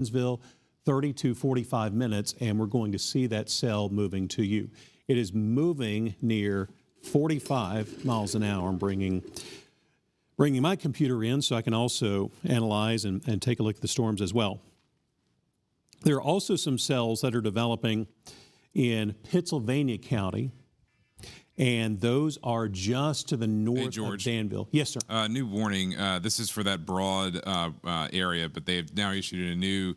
Martinsville, 30 to 45 minutes, and we're going to see that cell moving to you. It is moving near 45 miles an hour. I'm bringing my computer in so I can also analyze and take a look at the storms as well. There are also some cells that are developing in Pittsylvania County, and those are just to the north of Danville. Yes, sir. New warning. This is for that broad area, but they've now issued a new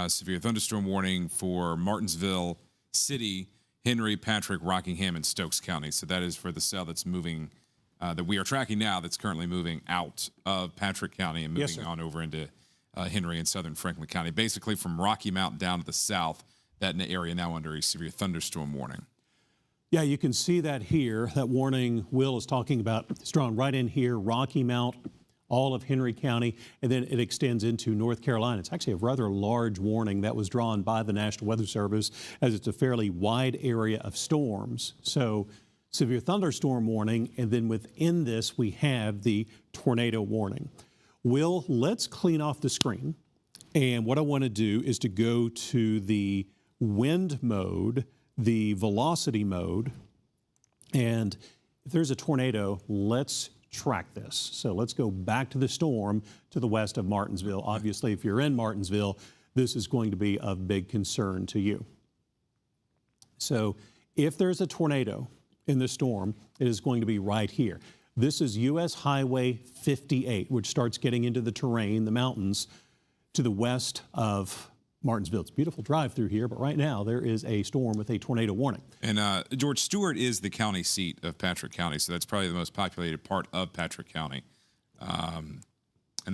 severe thunderstorm warning for Martinsville City, Henry, Patrick, Rockingham, and Stokes County. So that is for the cell that's moving, that we are tracking now, that's currently moving out of Patrick County and moving on over into Henry and southern Franklin County. Basically from Rocky Mount down to the south, that area now under a severe thunderstorm warning. Yeah, you can see that here. That warning Will is talking about. It's drawn right in here, Rocky Mount, all of Henry County, and then it extends into North Carolina. It's actually a rather large warning that was drawn by the National Weather Service, as it's a fairly wide area of storms. So severe thunderstorm warning, and then within this we have the tornado warning. Will, let's clean off the screen. And what I want to do is to go to the wind mode, the velocity mode, and if there's a tornado, let's track this. So let's go back to the storm to the west of Martinsville. Obviously, if you're in Martinsville, this is going to be of big concern to you. So if there's a tornado in the storm, it is going to be right here. This is U.S. Highway 58, which starts getting into the terrain, the mountains, to the west of Martinsville. It's a beautiful drive through here, but right now there is a storm with a tornado warning. And George, Stewart is the county seat of Patrick County, so that's probably the most populated part of Patrick County. And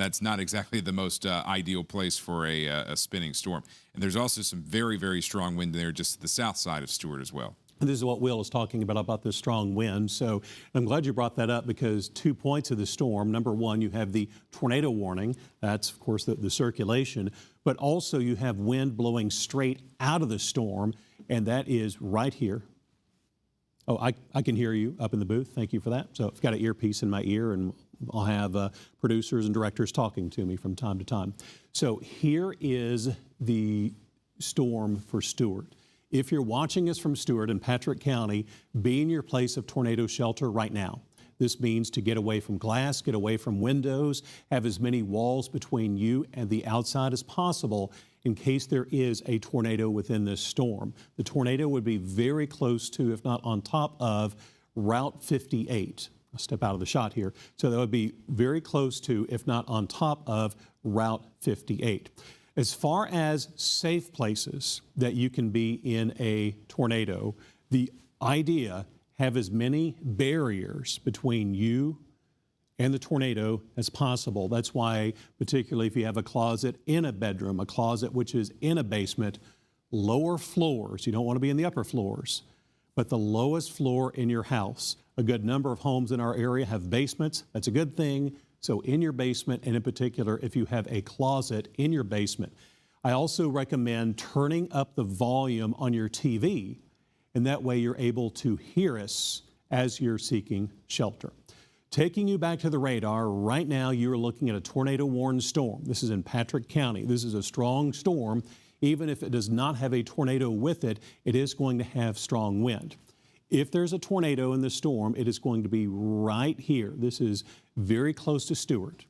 that's not exactly the most ideal place for a spinning storm. And there's also some very, very strong wind there just to the south side of Stewart as well. And this is what Will is talking about this strong wind. So I'm glad you brought that up, because 2 points of the storm. Number one, you have the tornado warning. That's, of course, the circulation. But also you have wind blowing straight out of the storm, and that is right here. Oh, I can hear you up in the booth. Thank you for that. So I've got an earpiece in my ear, and I'll have producers and directors talking to me from time to time. So here is the storm for Stewart. If you're watching us from Stewart in Patrick County, be in your place of tornado shelter right now. This means to get away from glass, get away from windows, have as many walls between you and the outside as possible in case there is a tornado within this storm. The tornado would be very close to, if not on top of, Route 58. I'll step out of the shot here. So that would be very close to, if not on top of, Route 58. As far as safe places that you can be in a tornado, the idea, have as many barriers between you and the tornado as possible. That's why, particularly if you have a closet in a bedroom, a closet which is in a basement, lower floors, you don't want to be in the upper floors, but the lowest floor in your house. A good number of homes in our area have basements. That's a good thing. So in your basement, and in particular, if you have a closet in your basement. I also recommend turning up the volume on your TV, and that way you're able to hear us as you're seeking shelter. Taking you back to the radar, right now you're looking at a tornado-warned storm. This is in Patrick County. This is a strong storm. Even if it does not have a tornado with it, it is going to have strong wind. If there's a tornado in the storm, it is going to be right here. This is very close to Stewart.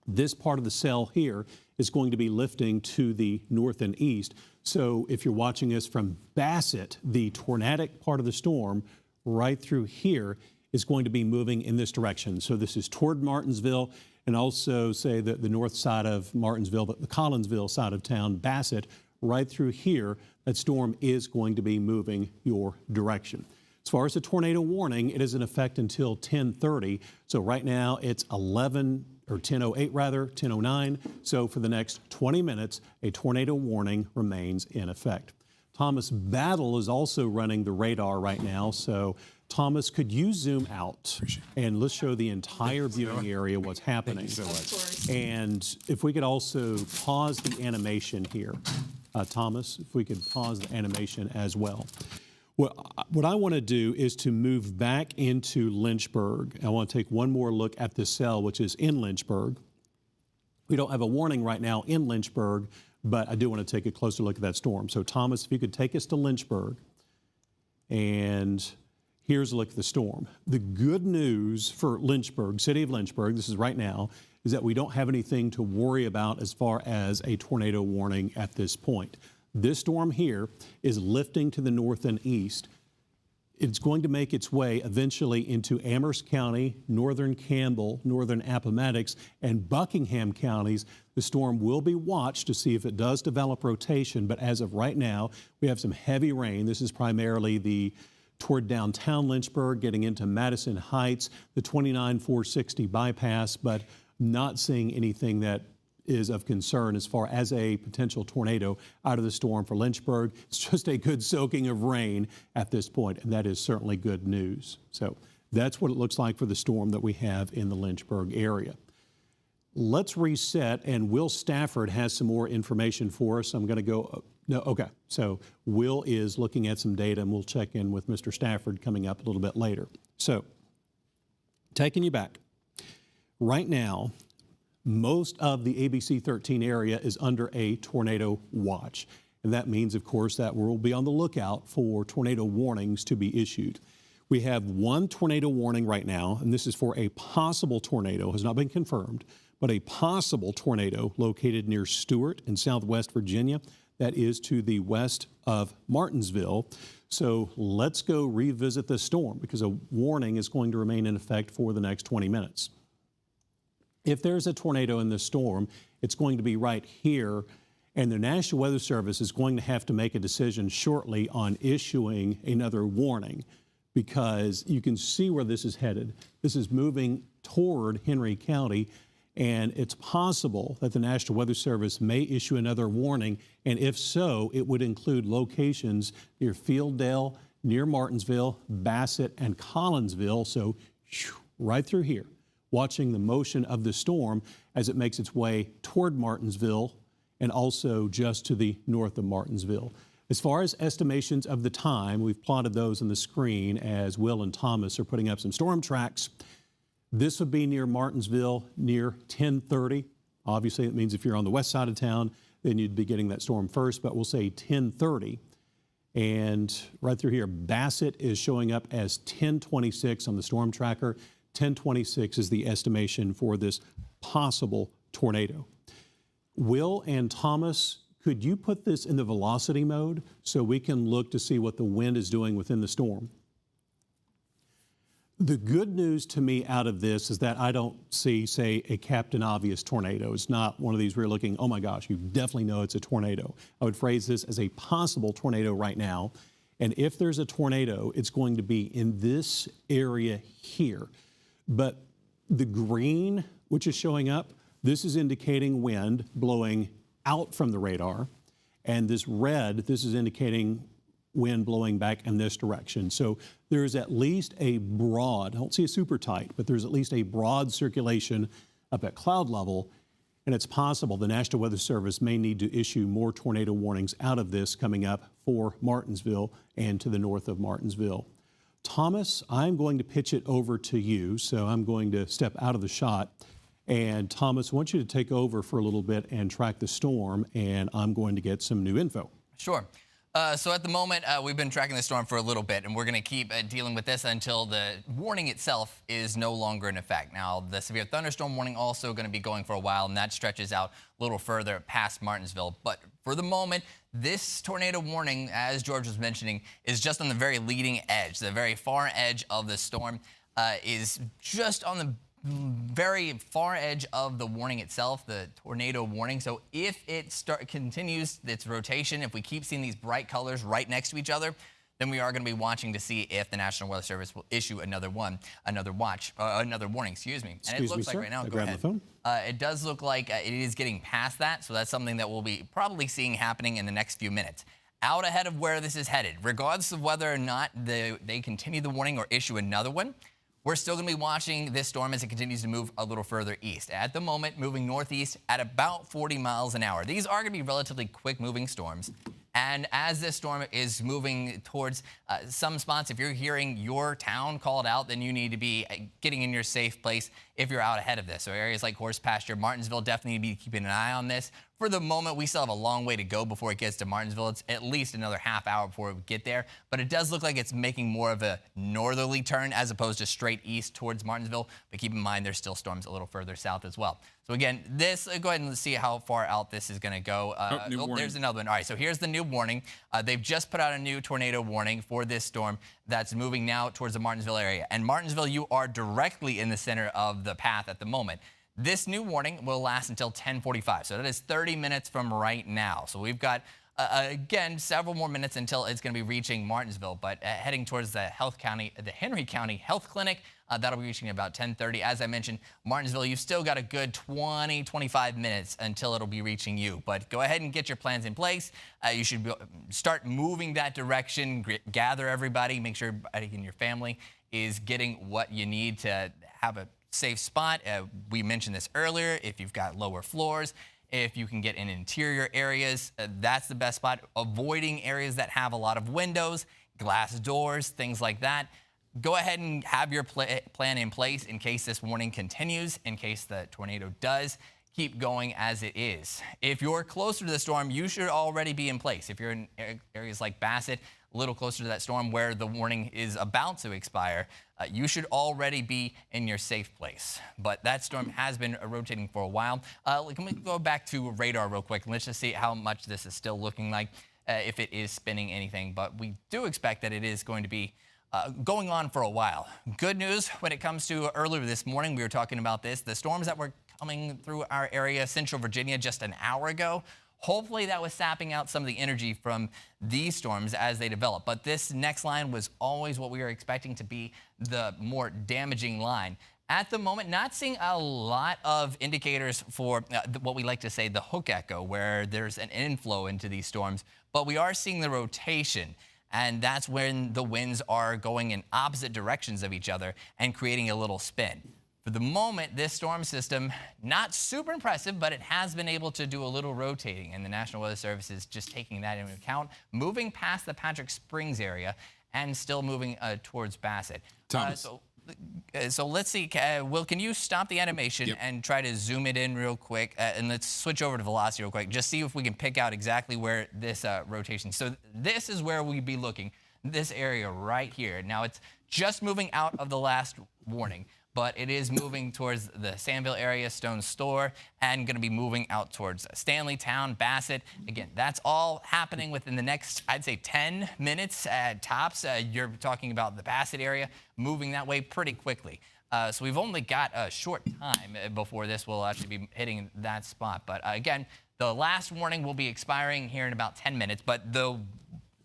This part of the cell here is going to be lifting to the north and east. So if you're watching us from Bassett, the tornadic part of the storm right through here is going to be moving in this direction. So this is toward Martinsville, and also say that the north side of Martinsville, but the Collinsville side of town, Bassett, right through here, that storm is going to be moving your direction. As far as the tornado warning, it is in effect until 10:30. So right now it's 10:08 rather, 10:09. So for the next 20 minutes, a tornado warning remains in effect. Thomas Battle is also running the radar right now. So Thomas, could you zoom out and let's show the entire viewing area what's happening. Thank you so much. And if we could also pause the animation here. Thomas, if we could pause the animation as well. What I want to do is to move back into Lynchburg. I want to take one more look at the cell, which is in Lynchburg. We don't have a warning right now in Lynchburg, but I do want to take a closer look at that storm. So Thomas, if you could take us to Lynchburg, and here's a look at the storm. The good news for Lynchburg, city of Lynchburg, this is right now, is that we don't have anything to worry about as far as a tornado warning at this point. This storm here is lifting to the north and east. It's going to make its way eventually into Amherst County, northern Campbell, northern Appomattox, and Buckingham counties. The storm will be watched to see if it does develop rotation, but as of right now, we have some heavy rain. This is primarily toward downtown Lynchburg, getting into Madison Heights, the 29-460 bypass, but not seeing anything that is of concern as far as a potential tornado out of the storm for Lynchburg. It's just a good soaking of rain at this point, and that is certainly good news. So that's what it looks like for the storm that we have in the Lynchburg area. Let's reset, and Will Stafford has some more information for us. I'm going to go, no, okay. So Will is looking at some data, and we'll check in with Mr. Stafford coming up a little bit later. So taking you back, right now, most of the ABC 13 area is under a tornado watch. And that means, of course, that we'll be on the lookout for tornado warnings to be issued. We have one tornado warning right now, and this is for a possible tornado, has not been confirmed, but a possible tornado located near Stewart in southwest Virginia. That is to the west of Martinsville. So let's go revisit this storm because a warning is going to remain in effect for the next 20 minutes. If there's a tornado in this storm, it's going to be right here, and the National Weather Service is going to have to make a decision shortly on issuing another warning because you can see where this is headed. This is moving toward Henry County, and it's possible that the National Weather Service may issue another warning, and if so, it would include locations near Fielddale, near Martinsville, Bassett, and Collinsville, so right through here, watching the motion of the storm as it makes its way toward Martinsville and also just to the north of Martinsville. As far as estimations of the time, we've plotted those on the screen as Will and Thomas are putting up some storm tracks. This would be near Martinsville near 10:30. Obviously, it means if you're on the west side of town, then you'd be getting that storm first, but we'll say 10:30. And right through here, Bassett is showing up as 10:26 on the storm tracker. 10:26 is the estimation for this possible tornado. Will and Thomas, could you put this in the velocity mode so we can look to see what the wind is doing within the storm? The good news to me out of this is that I don't see, say, a Captain Obvious tornado. It's not one of these where you're looking, oh my gosh, you definitely know it's a tornado. I would phrase this as a possible tornado right now. And if there's a tornado, it's going to be in this area here. But the green, which is showing up, this is indicating wind blowing out from the radar. And this red, this is indicating wind blowing back in this direction. So there's at least a broad, I don't see a super tight, but there's at least a broad circulation up at cloud level. And it's possible the National Weather Service may need to issue more tornado warnings out of this coming up for Martinsville and to the north of Martinsville. Thomas, I'm going to pitch it over to you, so I'm going to step out of the shot. And Thomas, I want you to take over for a little bit and track the storm, and I'm going to get some new info. Sure. So at the moment, we've been tracking the storm for a little bit, and we're going to keep dealing with this until the warning itself is no longer in effect. Now, the severe thunderstorm warning also going to be going for a while, and that stretches out a little further past Martinsville. But for the moment, this tornado warning, as George was mentioning, is just on the very leading edge. The very far edge of the storm is just on the very far edge of the warning itself, the tornado warning. So if it continues its rotation, if we keep seeing these bright colors right next to each other, then we are going to be watching to see if the National Weather Service will issue another warning, And it looks like right now, go ahead. It does look like it is getting past that, so that's something that we'll be probably seeing happening in the next few minutes. Out ahead of where this is headed, regardless of whether or not they continue the warning or issue another one, we're still going to be watching this storm as it continues to move a little further east. At the moment, moving northeast at about 40 miles an hour. These are going to be relatively quick-moving storms. And as this storm is moving towards some spots, if you're hearing your town called out, then you need to be getting in your safe place if you're out ahead of this. So areas like Horse Pasture, Martinsville, definitely need to be keeping an eye on this. For the moment, we still have a long way to go before it gets to Martinsville. It's at least another half hour before we get there. But it does look like it's making more of a northerly turn as opposed to straight east towards Martinsville. But keep in mind, there's still storms a little further south as well. So again, this, go ahead and see how far out this is going to go. There's another one. All right, so here's the new warning. They've just put out a new tornado warning for this storm that's moving now towards the Martinsville area. And Martinsville, you are directly in the center of the path at the moment. This new warning will last until 10:45, so that is 30 minutes from right now. So we've got, again, several more minutes until it's going to be reaching Martinsville, but heading towards the Henry County Health Clinic, that'll be reaching about 10:30. As I mentioned, Martinsville, you've still got a good 20, 25 minutes until it'll be reaching you. But go ahead and get your plans in place. You should start moving that direction, gather everybody, make sure everybody in your family is getting what you need to have a safe spot. We mentioned this earlier. If you've got lower floors, if you can get in interior areas, that's the best spot. Avoiding areas that have a lot of windows, glass doors, things like that. Go ahead and have your plan in place in case this warning continues, in case the tornado does keep going as it is. If you're closer to the storm, you should already be in place. If you're in areas like Bassett, a little closer to that storm where the warning is about to expire, you should already be in your safe place. But that storm has been rotating for a while. Can we go back to radar real quick and let's just see how much this is still looking like, if it is spinning anything. But we do expect that it is going to be going on for a while. Good news when it comes to earlier this morning, we were talking about this, the storms that were coming through our area, Central Virginia, just an hour ago. Hopefully that was sapping out some of the energy from these storms as they develop. But this next line was always what we were expecting to be the more damaging line. At the moment, not seeing a lot of indicators for what we like to say the hook echo, where there's an inflow into these storms, but we are seeing the rotation. And that's when the winds are going in opposite directions of each other and creating a little spin. For the moment, this storm system, not super impressive, but it has been able to do a little rotating, and the National Weather Service is just taking that into account, moving past the Patrick Springs area and still moving towards Bassett. So let's see, Will, can you stop the animation and try to zoom it in real quick? And let's switch over to velocity real quick, just see if we can pick out exactly where this rotation. So this is where we'd be looking, this area right here. Now it's just moving out of the last warning, but it is moving towards the Sandville area, Stone Store, and going to be moving out towards Stanleytown, Bassett. Again, that's all happening within the next, I'd say, 10 minutes tops. You're talking about the Bassett area moving that way pretty quickly. So we've only got a short time before this will actually be hitting that spot. But again, the last warning will be expiring here in about 10 minutes, but the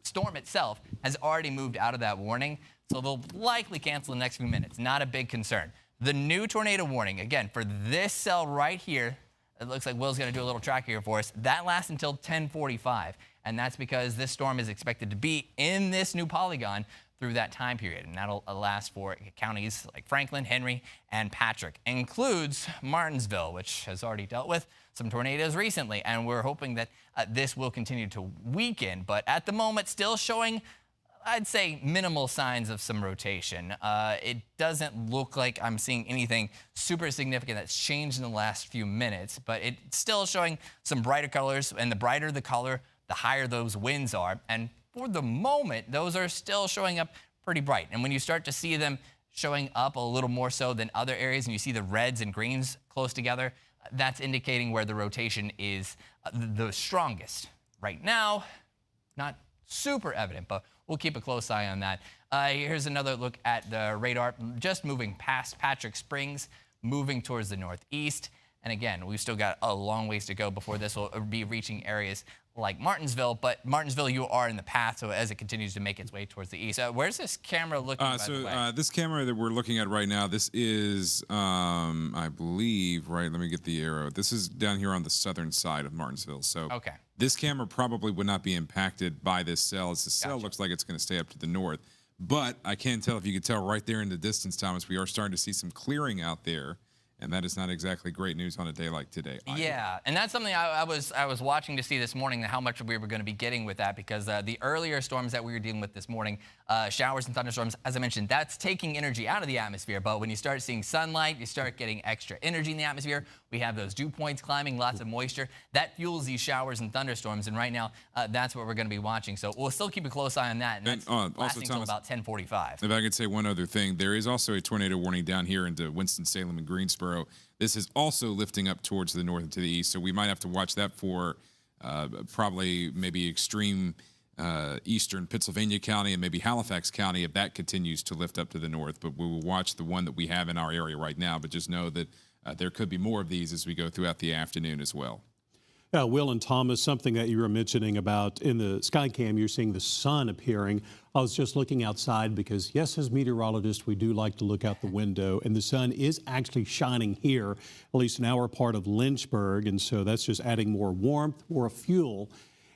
storm itself has already moved out of that warning, so they'll likely cancel in the next few minutes. Not a big concern. The new tornado warning, again, for this cell right here, it looks like Will's going to do a little track here for us. That lasts until 10:45, and that's because this storm is expected to be in this new polygon through that time period, and that'll last for counties like Franklin, Henry, and Patrick. Includes Martinsville, which has already dealt with some tornadoes recently, and we're hoping that this will continue to weaken, but at the moment still showing, I'd say, minimal signs of some rotation. It doesn't look like I'm seeing anything super significant that's changed in the last few minutes, but it's still showing some brighter colors, and the brighter the color, the higher those winds are. And for the moment, those are still showing up pretty bright. And when you start to see them showing up a little more so than other areas, and you see the reds and greens close together, that's indicating where the rotation is the strongest. Right now, not super evident, but we'll keep a close eye on that. Here's another look at the radar, just moving past Patrick Springs, moving towards the northeast. And again, we've still got a long ways to go before this will be reaching areas like Martinsville, but Martinsville, you are in the path, so as it continues to make its way towards the east. Where's this camera looking, by the way? This camera that we're looking at right now, this is, I believe, right, let me get the arrow. This is down here on the southern side of Martinsville. So okay. This camera probably would not be impacted by this cell, as the cell looks like it's going to stay up to the north. But I can tell, if you can tell right there in the distance, Thomas, we are starting to see some clearing out there. and that is not exactly great news on a day like today either. Yeah, and that's something I was watching to see this morning, how much we were going to be getting with that, because the earlier storms that we were dealing with this morning, showers and thunderstorms, as I mentioned, that's taking energy out of the atmosphere. But when you start seeing sunlight, you start getting extra energy in the atmosphere. We have those dew points climbing, lots of moisture. That fuels these showers and thunderstorms, and right now, that's what we're going to be watching. So we'll still keep a close eye on that, and that's lasting until about 10:45. If I could say one other thing, there is also a tornado warning down here into Winston-Salem and Greensboro. This is also lifting up towards the north and to the east, so we might have to watch that for probably maybe extreme eastern Pennsylvania County and maybe Halifax County if that continues to lift up to the north. But we will watch the one that we have in our area right now, but just know that there could be more of these as we go throughout the afternoon as well. Will and Thomas, something that you were mentioning about in the Skycam, you're seeing the sun appearing. I was just looking outside because, yes, as meteorologists, we do like to look out the window, and the sun is actually shining here, at least in our part of Lynchburg, and so that's just adding more warmth, more fuel.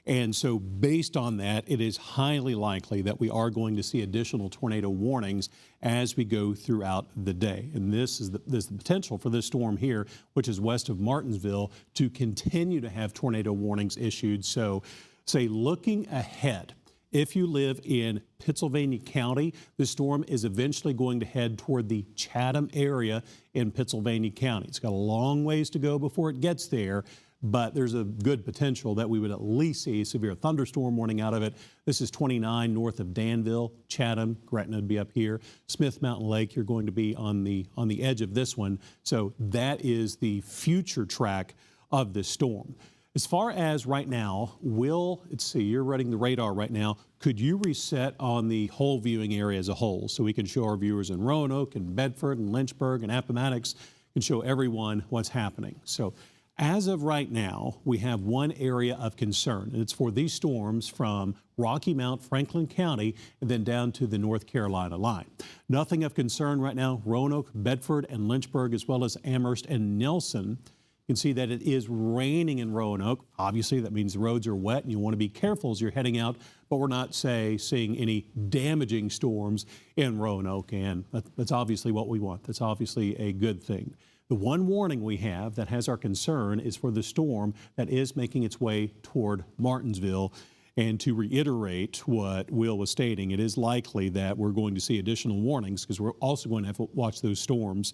And so based on that, it is highly likely that we are going to see additional tornado warnings as we go throughout the day. And this is the potential for this storm here, which is west of Martinsville, to continue to have tornado warnings issued. So say looking ahead, if you live in Pennsylvania County, the storm is eventually going to head toward the Chatham area in Pennsylvania County. It's got a long ways to go before it gets there, but there's a good potential that we would at least see a severe thunderstorm warning out of it. This is 29 north of Danville, Chatham, Gretna would be up here. Smith Mountain Lake, you're going to be on the edge of this one. So that is the future track of this storm. As far as right now, let's see, you're running the radar right now. Could you reset on the whole viewing area as a whole so we can show our viewers in Roanoke and Bedford and Lynchburg and Appomattox and show everyone what's happening? So as of right now, we have one area of concern, and it's for these storms from Rocky Mount, Franklin County, and then down to the North Carolina line. Nothing of concern right now, Roanoke, Bedford, and Lynchburg, as well as Amherst and Nelson. You can see that it is raining in Roanoke. Obviously, that means the roads are wet, and you want to be careful as you're heading out, but we're not, seeing any damaging storms in Roanoke, and that's obviously what we want. That's obviously a good thing. The one warning we have that has our concern is for the storm that is making its way toward Martinsville. And to reiterate what Will was stating, it is likely that we're going to see additional warnings because we're also going to have to watch those storms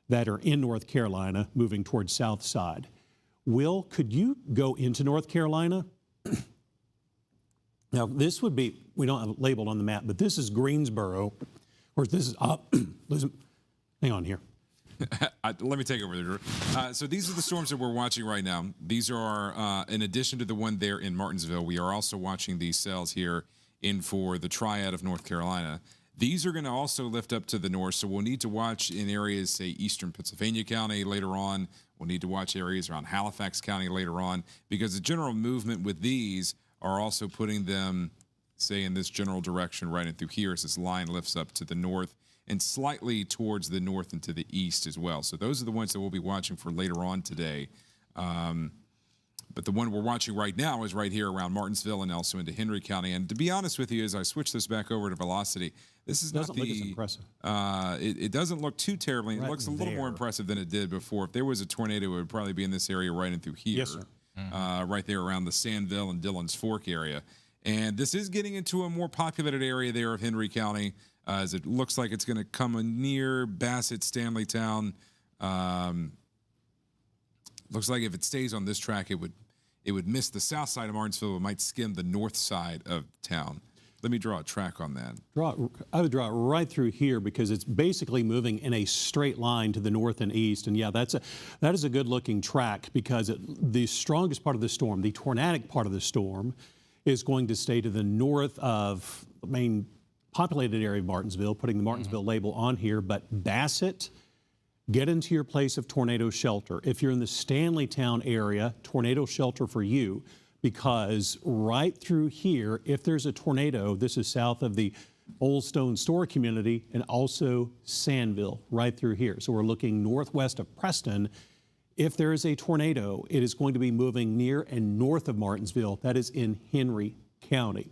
that are in North Carolina moving towards Southside. Will, could you go into North Carolina? Now, this would be, we don't have it labeled on the map, but this is Greensboro. Or this is, hang on here. Let me take over there. So these are the storms that we're watching right now. These are, in addition to the one there in Martinsville, we are also watching these cells here in for the triad of North Carolina. These are going to also lift up to the north, so we'll need to watch in areas, say, eastern Pennsylvania County later on. We'll need to watch areas around Halifax County later on, because the general movement with these are also putting them, say, in this general direction right in through here as this line lifts up to the north and slightly towards the north and to the east as well. So those are the ones that we'll be watching for later on today. But the one we're watching right now is right here around Martinsville and also into Henry County. And to be honest with you, as I switch this back over to velocity, this is doesn't look as impressive. It doesn't look too terribly. It looks a little more impressive than it did before. If there was a tornado, it would probably be in this area right in through here. Yes, sir. Right there around the Sandville and Dillon's Fork area. And this is getting into a more populated area there of Henry County, as it looks like it's going to come near Bassett, Stanleytown. Looks like if it stays on this track, it would miss the south side of Martinsville. It might skim the north side of town. Let me draw a track on that. I would draw it right through here because it's basically moving in a straight line to the north and east. And yeah, that is a good-looking track because the strongest part of the storm, the tornadic part of the storm, is going to stay to the north of the main populated area of Martinsville, putting the Martinsville label on here. But Bassett, get into your place of tornado shelter. If you're in the Stanleytown area, tornado shelter for you, because right through here, if there's a tornado, this is south of the Old Stone Store community and also Sandville, right through here. So we're looking northwest of Preston. If there is a tornado, it is going to be moving near and north of Martinsville. That is in Henry County.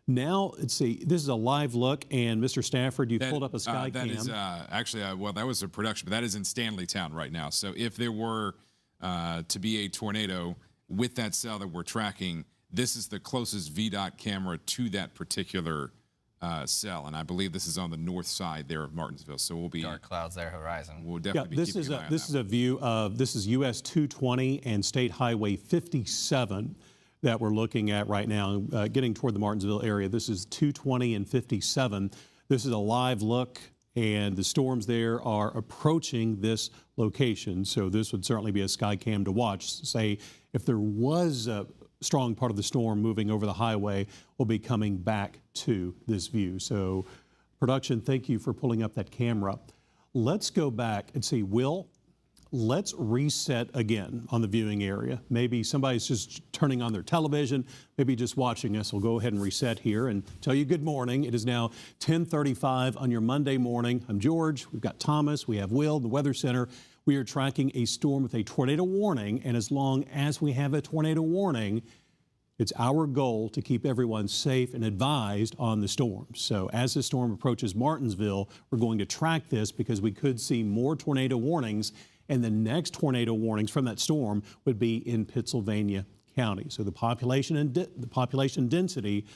Now, let's see, this is a live look, and Mr. Stafford, you pulled up a sky that cam. is actually, well, that was a production, but that is in Stanleytown right now. So if there were to be a tornado with that cell that we're tracking, this is the closest VDOT camera to that particular cell, and I believe this is on the north side there of Martinsville. So we'll be Dark clouds there, horizon. We'll definitely be keeping an eye on this that. is a view of, this is US 220 and State Highway 57 that we're looking at right now, getting toward the Martinsville area. This is 220 and 57. This is a live look, and the storms there are approaching this location. So this would certainly be a sky cam to watch. Say if there was a strong part of the storm moving over the highway, we'll be coming back to this view. So production, thank you for pulling up that camera. Let's go back and see, Will, let's reset again on the viewing area. Maybe somebody's just turning on their television, maybe just watching us. We'll go ahead and reset here and tell you good morning. It is now 10:35 on your Monday morning. I'm George, we've got Thomas, we have Will, the Weather Center. We are tracking a storm with a tornado warning, and as long as we have a tornado warning, it's our goal to keep everyone safe and advised on the storm. So as the storm approaches Martinsville, we're going to track this because we could see more tornado warnings, and the next tornado warnings from that storm would be in Pittsylvania County. So the population density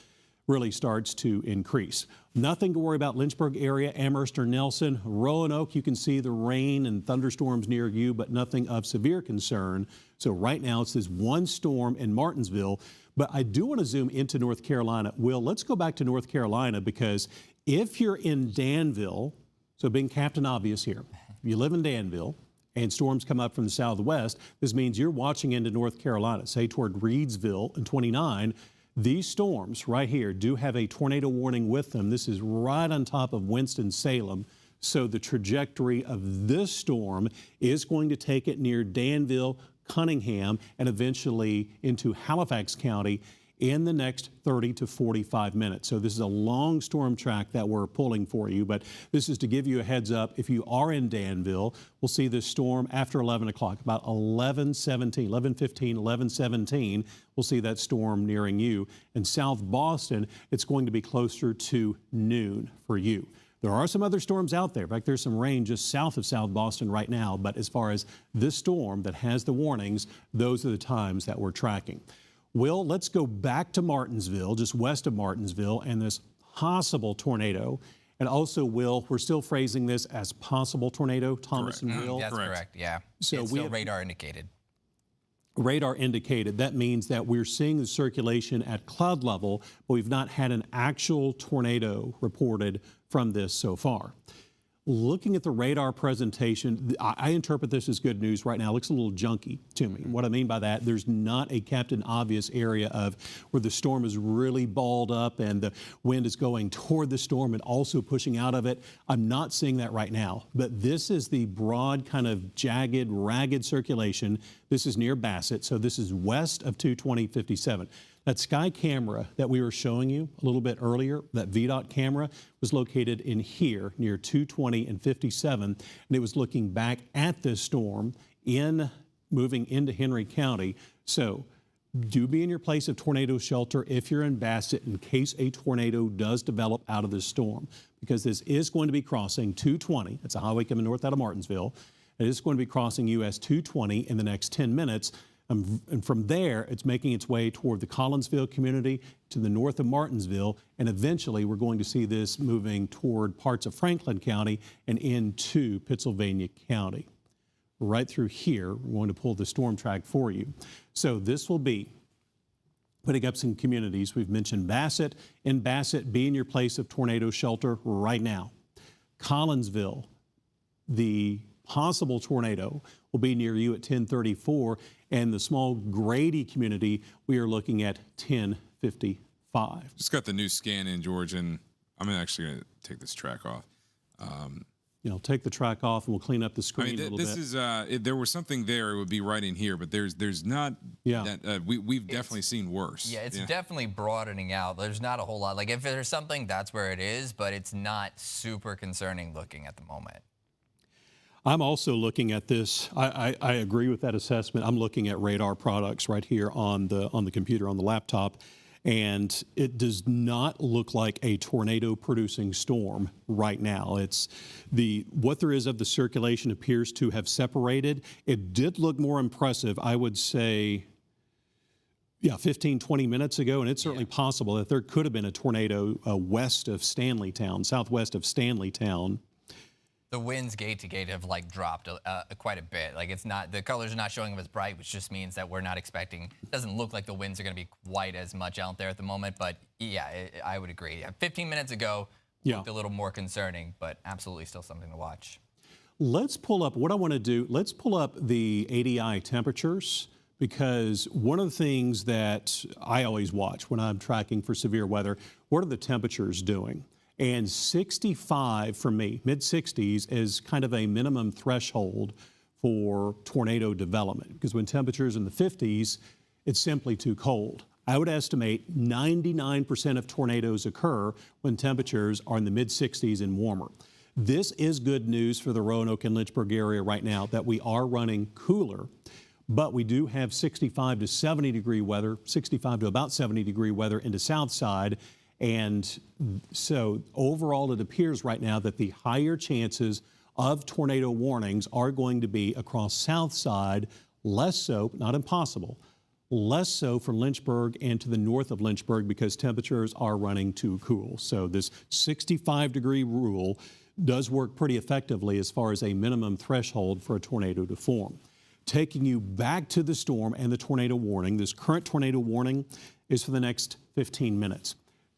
really starts to increase. Nothing to worry about Lynchburg area, Amherst or Nelson. Roanoke, you can see the rain and thunderstorms near you, but nothing of severe concern. So right now it's this one storm in Martinsville, but I do want to zoom into North Carolina. Will, let's go back to North Carolina, because if you're in Danville, so being Captain Obvious here, if you live in Danville and storms come up from the southwest, this means you're watching into North Carolina, say toward Reedsville and 29. These storms right here do have a tornado warning with them. This is right on top of Winston-Salem. So the trajectory of this storm is going to take it near Danville, Cunningham, and eventually into Halifax County in the next 30 to 45 minutes. So this is a long storm track that we're pulling for you, but this is to give you a heads up. If you are in Danville, we'll see this storm after 11 o'clock, about 11:17, 11:15, 11:17, we'll see that storm nearing you. In South Boston, it's going to be closer to noon for you. There are some other storms out there. In fact, there's some rain just south of South Boston right now, but as far as this storm that has the warnings, those are the times that we're tracking. Will, let's go back to Martinsville, just west of Martinsville, and this possible tornado. And also, Will, we're still phrasing this as possible tornado, Thomas and Will. That's correct, yeah. So it's we still have radar indicated. Radar indicated. That means that we're seeing the circulation at cloud level, but we've not had an actual tornado reported from this so far. Looking at the radar presentation, I interpret this as good news right now. It looks a little junky to me. What I mean by that, there's not a Captain Obvious area of where the storm is really balled up and the wind is going toward the storm and also pushing out of it. I'm not seeing that right now, but this is the broad kind of jagged, ragged circulation. This is near Bassett, so this is west of 22057. That sky camera that we were showing you a little bit earlier, that VDOT camera, was located in here near 220 and 57, and it was looking back at this storm moving into Henry County. So do be in your place of tornado shelter if you're in Bassett in case a tornado does develop out of this storm, because this is going to be crossing 220. It's a highway coming north out of Martinsville. It is going to be crossing US 220 in the next 10 minutes. And from there, it's making its way toward the Collinsville community to the north of Martinsville, and eventually we're going to see this moving toward parts of Franklin County and into Pittsylvania County. Right through here, we're going to pull the storm track for you. So this will be putting up some communities. We've mentioned Bassett. In Bassett, be in your place of tornado shelter right now. Collinsville, the possible tornado will be near you at 1034, and the small Grady community, we are looking at 1055. Just got the new scan in, George, and I'm actually going to take this track off. Take the track off and we'll clean up the screen a little this bit. is if there was something there, it would be right in here, but there's not. Yeah. That, we've definitely seen worse. Yeah, it's definitely broadening out. There's not a whole lot. Like if there's something, that's where it is, but it's not super concerning looking at the moment. I'm also looking at this. I agree with that assessment. I'm looking at radar products right here on the computer, on the laptop. And it does not look like a tornado-producing storm right now. It's what there is of the circulation appears to have separated. It did look more impressive, I would say, 15, 20 minutes ago, and it's certainly possible that there could have been a tornado west of Stanleytown, southwest of Stanleytown. The winds gate to gate have dropped quite a bit. It's not, the colors are not showing up as bright, which just means that we're not expecting, it doesn't look like the winds are going to be quite as much out there at the moment, but yeah, I would agree. 15 minutes ago looked a little more concerning, but absolutely still something to watch. Let's pull up, what I want to do, let's pull up the ADI temperatures, because one of the things that I always watch when I'm tracking for severe weather, what are the temperatures doing? And 65 for me, mid-60s, is kind of a minimum threshold for tornado development, because when temperatures in the 50s, it's simply too cold. I would estimate 99% of tornadoes occur when temperatures are in the mid-60s and warmer. This is good news for the Roanoke and Lynchburg area right now, that we are running cooler, but we do have 65 to 70 degree weather, 65 to about 70 degree weather into Southside. And so overall, it appears right now that the higher chances of tornado warnings are going to be across Southside, less so, not impossible, less so for Lynchburg and to the north of Lynchburg, because temperatures are running too cool. So this 65 degree rule does work pretty effectively as far as a minimum threshold for a tornado to form. Taking you back to the storm and the tornado warning, this current tornado warning is for the next 15 minutes.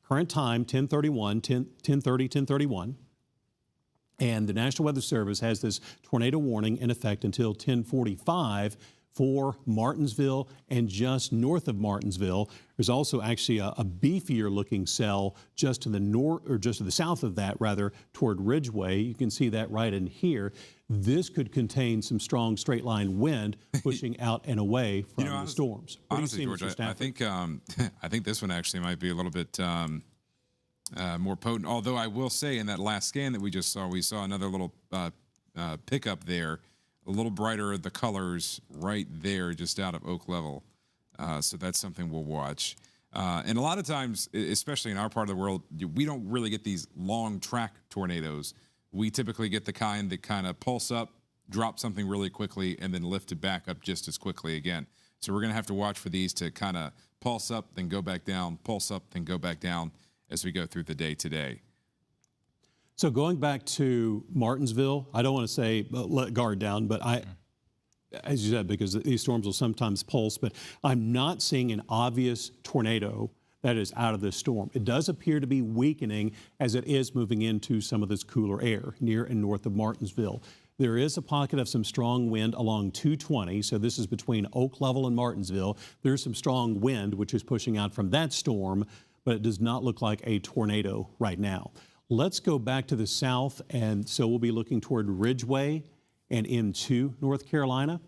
Current time, 10:31, and the National Weather Service has this tornado warning in effect until 10:45 for Martinsville and just north of Martinsville. There's also actually a beefier looking cell just to the north, or just to the south of that, rather, toward Ridgeway. You can see that right in here. This could contain some strong straight line wind pushing out and away from the storms. Honestly, George, I think I think this one actually might be a little bit more potent. Although I will say, in that last scan that we just saw, we saw another little pickup there, a little brighter the colors right there, just out of Oak Level. So that's something we'll watch. And a lot of times, especially in our part of the world, we don't really get these long track tornadoes. We typically get the kind that kind of pulse up, drop something really quickly, and then lift it back up just as quickly again. So we're going to have to watch for these to kind of pulse up, then go back down, pulse up, then go back down as we go through the day today. So going back to Martinsville, I don't want to say let guard down, but as you said, because these storms will sometimes pulse, but I'm not seeing an obvious tornado that is out of this storm. It does appear to be weakening as it is moving into some of this cooler air near and north of Martinsville. There is a pocket of some strong wind along 220, so this is between Oak Level and Martinsville. There's some strong wind which is pushing out from that storm, but it does not look like a tornado right now. Let's go back to the south, and so we'll be looking toward Ridgeway and into North Carolina.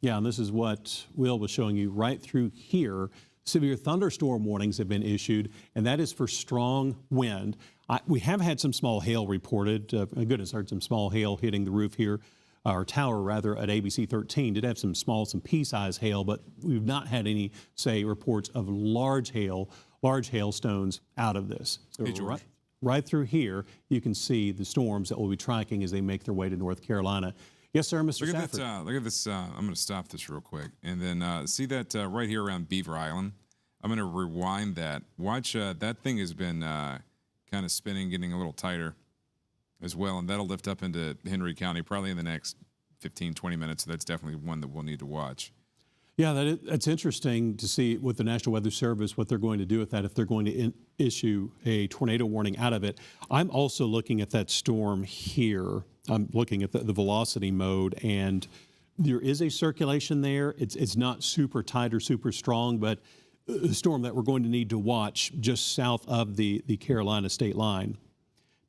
Yeah, and this is what Will was showing you right through here. Severe thunderstorm warnings have been issued, and that is for strong wind. We have had some small hail reported. Goodness, heard some small hail hitting the roof here, or tower rather, at ABC 13. Did have some small, some pea-sized hail, but we've not had any, say, reports of large hailstones out of this. So hey, George. Right through here, you can see the storms that we'll be tracking as they make their way to North Carolina. Yes, sir, Mr. Stafford. Look at this. I'm going to stop this real quick. And then see that right here around Beaver Island? I'm going to rewind that. Watch, that thing has been kind of spinning, getting a little tighter as well. And that'll lift up into Henry County probably in the next 15, 20 minutes. So that's definitely one that we'll need to watch. Yeah, that's interesting to see with the National Weather Service, what they're going to do with that, if they're going to issue a tornado warning out of it. I'm also looking at that storm here. I'm looking at the velocity mode, and there is a circulation there. It's not super tight or super strong, but a storm that we're going to need to watch just south of the Carolina state line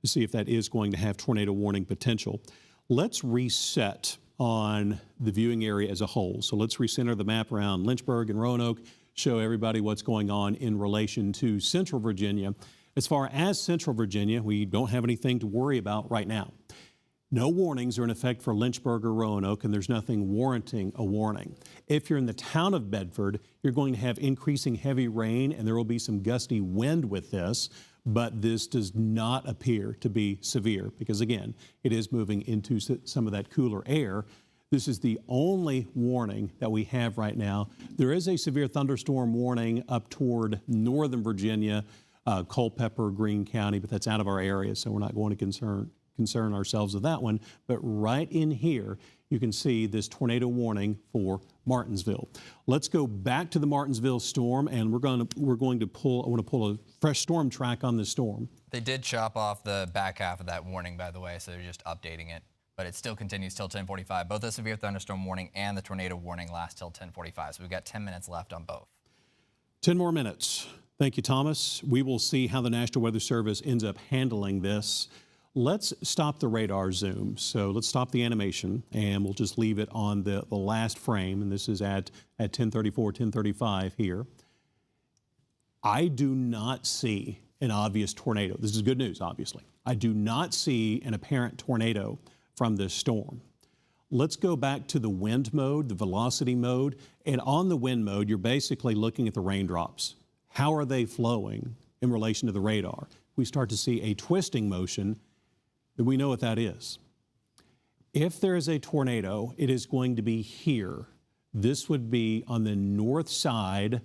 to see if that is going to have tornado warning potential. Let's reset on the viewing area as a whole. So let's recenter the map around Lynchburg and Roanoke, show everybody what's going on in relation to Central Virginia. As far as Central Virginia, we don't have anything to worry about right now. No warnings are in effect for Lynchburg or Roanoke, and there's nothing warranting a warning. If you're in the town of Bedford, you're going to have increasing heavy rain, and there will be some gusty wind with this, but this does not appear to be severe because, again, it is moving into some of that cooler air. This is the only warning that we have right now. There is a severe thunderstorm warning up toward northern Virginia, Culpeper, Greene County, but that's out of our area, so we're not going to concern ourselves with that one. But right in here, you can see this tornado warning for Martinsville. Let's go back to the Martinsville storm, and I want to pull a fresh storm track on this storm. They did chop off the back half of that warning, by the way, so they're just updating it. But it still continues till 10:45. Both the severe thunderstorm warning and the tornado warning last till 10:45. So we've got 10 minutes left on both. 10 more minutes. Thank you, Thomas. We will see how the National Weather Service ends up handling this. Let's stop the radar zoom. So let's stop the animation, and we'll just leave it on the last frame. And this is at 10:34, 10:35 here. I do not see an obvious tornado. This is good news, obviously. I do not see an apparent tornado from this storm. Let's go back to the wind mode, the velocity mode. And on the wind mode, you're basically looking at the raindrops. How are they flowing in relation to the radar? We start to see a twisting motion, then we know what that is. If there is a tornado, it is going to be here. This would be on the north side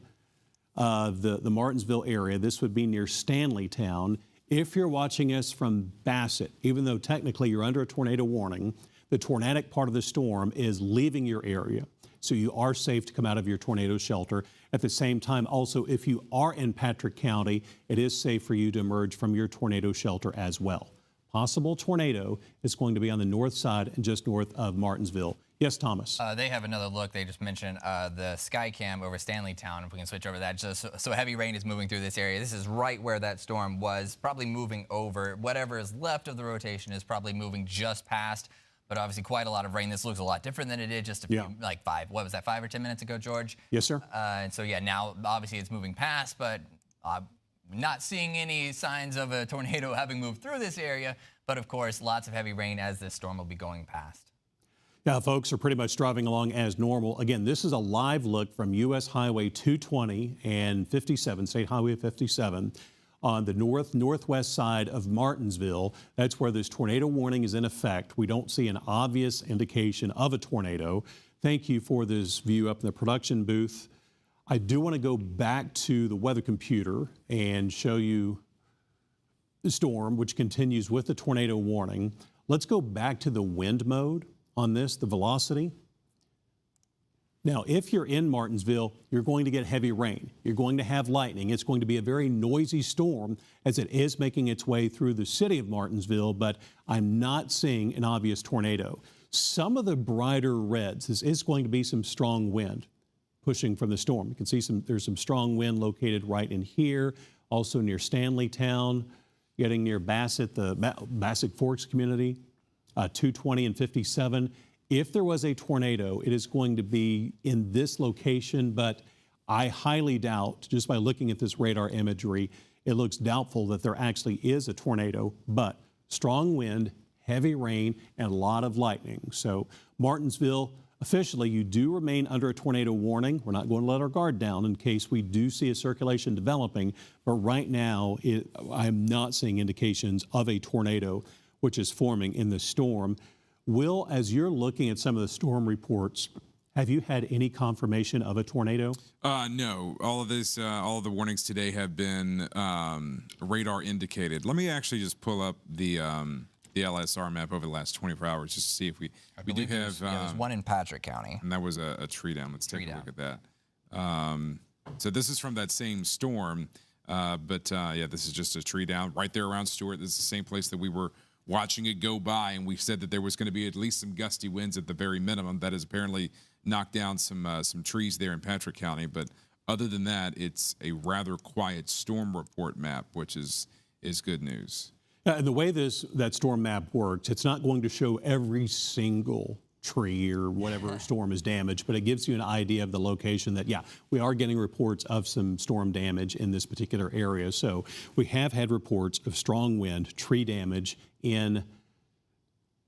of the Martinsville area. This would be near Stanleytown. If you're watching us from Bassett, even though technically you're under a tornado warning, the tornadic part of the storm is leaving your area. So you are safe to come out of your tornado shelter. At the same time, also, if you are in Patrick County, it is safe for you to emerge from your tornado shelter as well. Possible tornado is going to be on the north side and just north of Martinsville. Yes, Thomas. They have another look. They just mentioned the sky cam over Stanleytown. If we can switch over that. So heavy rain is moving through this area. This is right where that storm was, probably moving over. Whatever is left of the rotation is probably moving just past, but obviously quite a lot of rain. This looks a lot different than it did just a few, like 5 or 10 minutes ago, George? Yes, sir. And so, yeah, now obviously it's moving past, but not seeing any signs of a tornado having moved through this area, but of course, lots of heavy rain as this storm will be going past. Yeah, folks are pretty much driving along as normal. Again, this is a live look from U.S. Highway 220 and 57, State Highway 57, on the northwest side of Martinsville. That's where this tornado warning is in effect. We don't see an obvious indication of a tornado. Thank you for this view up in the production booth. I do want to go back to the weather computer and show you the storm, which continues with the tornado warning. Let's go back to the wind mode on this, the velocity. Now, if you're in Martinsville, you're going to get heavy rain. You're going to have lightning. It's going to be a very noisy storm as it is making its way through the city of Martinsville, but I'm not seeing an obvious tornado. Some of the brighter reds, this is going to be some strong wind pushing from the storm. You can see there's some strong wind located right in here, also near Stanleytown, getting near Bassett, the Bassett Forks community, 220 and 57. If there was a tornado, it is going to be in this location, but I highly doubt, just by looking at this radar imagery, it looks doubtful that there actually is a tornado, but strong wind, heavy rain, and a lot of lightning. So Martinsville, officially, you do remain under a tornado warning. We're not going to let our guard down in case we do see a circulation developing, but right now, I'm not seeing indications of a tornado which is forming in the storm. Will, as you're looking at some of the storm reports, have you had any confirmation of a tornado? No. All of the warnings today have been radar indicated. Let me actually just pull up the LSR map over the last 24 hours just to see if we do have. There's one in Patrick County. And that was a tree down. Let's take a look at that. So this is from that same storm, but yeah, this is just a tree down right there around Stewart. This is the same place that we were watching it go by, and we said that there was going to be at least some gusty winds at the very minimum. That has apparently knocked down some trees there in Patrick County, but other than that, it's a rather quiet storm report map, which is good news. And the way that storm map works, it's not going to show every single tree or whatever storm is damaged, but it gives you an idea of the location that, yeah, we are getting reports of some storm damage in this particular area. So we have had reports of strong wind, tree damage in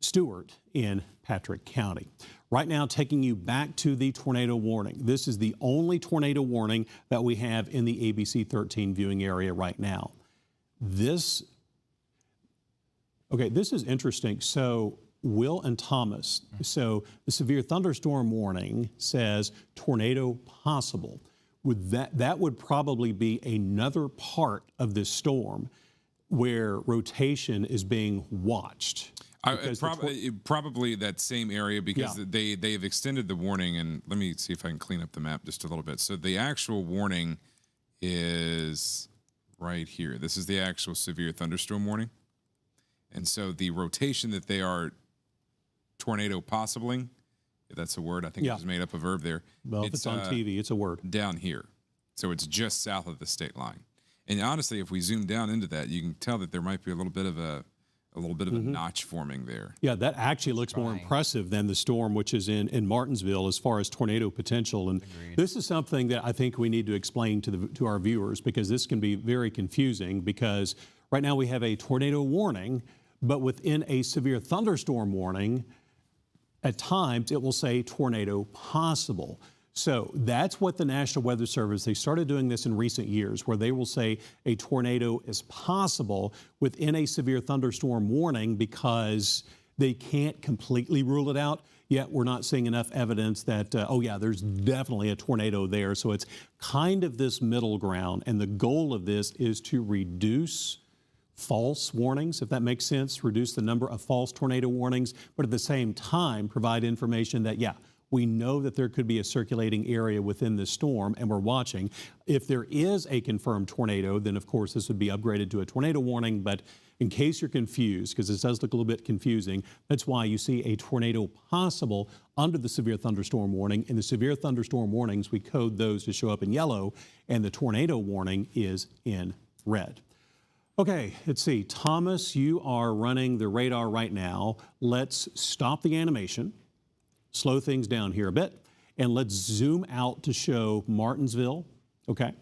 Stewart in Patrick County. Right now, taking you back to the tornado warning. This is the only tornado warning that we have in the ABC 13 viewing area right now. This is interesting. So Will and Thomas. So the severe thunderstorm warning says tornado possible. That would probably be another part of this storm where rotation is being watched. Probably that same area because they've extended the warning. And let me see if I can clean up the map just a little bit. So the actual warning is right here. This is the actual severe thunderstorm warning. And so the rotation that they are tornado possibling, if that's a word, I think it was made up a verb there. Well, if it's on TV, it's a word. Down here. So it's just south of the state line. And honestly, if we zoom down into that, you can tell that there might be a little bit of a notch forming there. Yeah, that actually looks more impressive than the storm, which is in Martinsville as far as tornado potential. And this is something that I think we need to explain to our viewers, because this can be very confusing, because right now we have a tornado warning, but within a severe thunderstorm warning, at times it will say tornado possible. So that's what the National Weather Service, they started doing this in recent years, where they will say a tornado is possible within a severe thunderstorm warning, because they can't completely rule it out. Yet we're not seeing enough evidence that, oh yeah, there's definitely a tornado there. So it's kind of this middle ground. And the goal of this is to reduce false warnings, if that makes sense, reduce the number of false tornado warnings, but at the same time provide information that, yeah, we know that there could be a circulating area within the storm, and we're watching. If there is a confirmed tornado, then of course this would be upgraded to a tornado warning. But in case you're confused, because this does look a little bit confusing, that's why you see a tornado possible under the severe thunderstorm warning. In the severe thunderstorm warnings, we code those to show up in yellow, and the tornado warning is in red. Okay, let's see. Thomas, you are running the radar right now. Let's stop the animation, slow things down here a bit, and let's zoom out to show Martinsville, okay?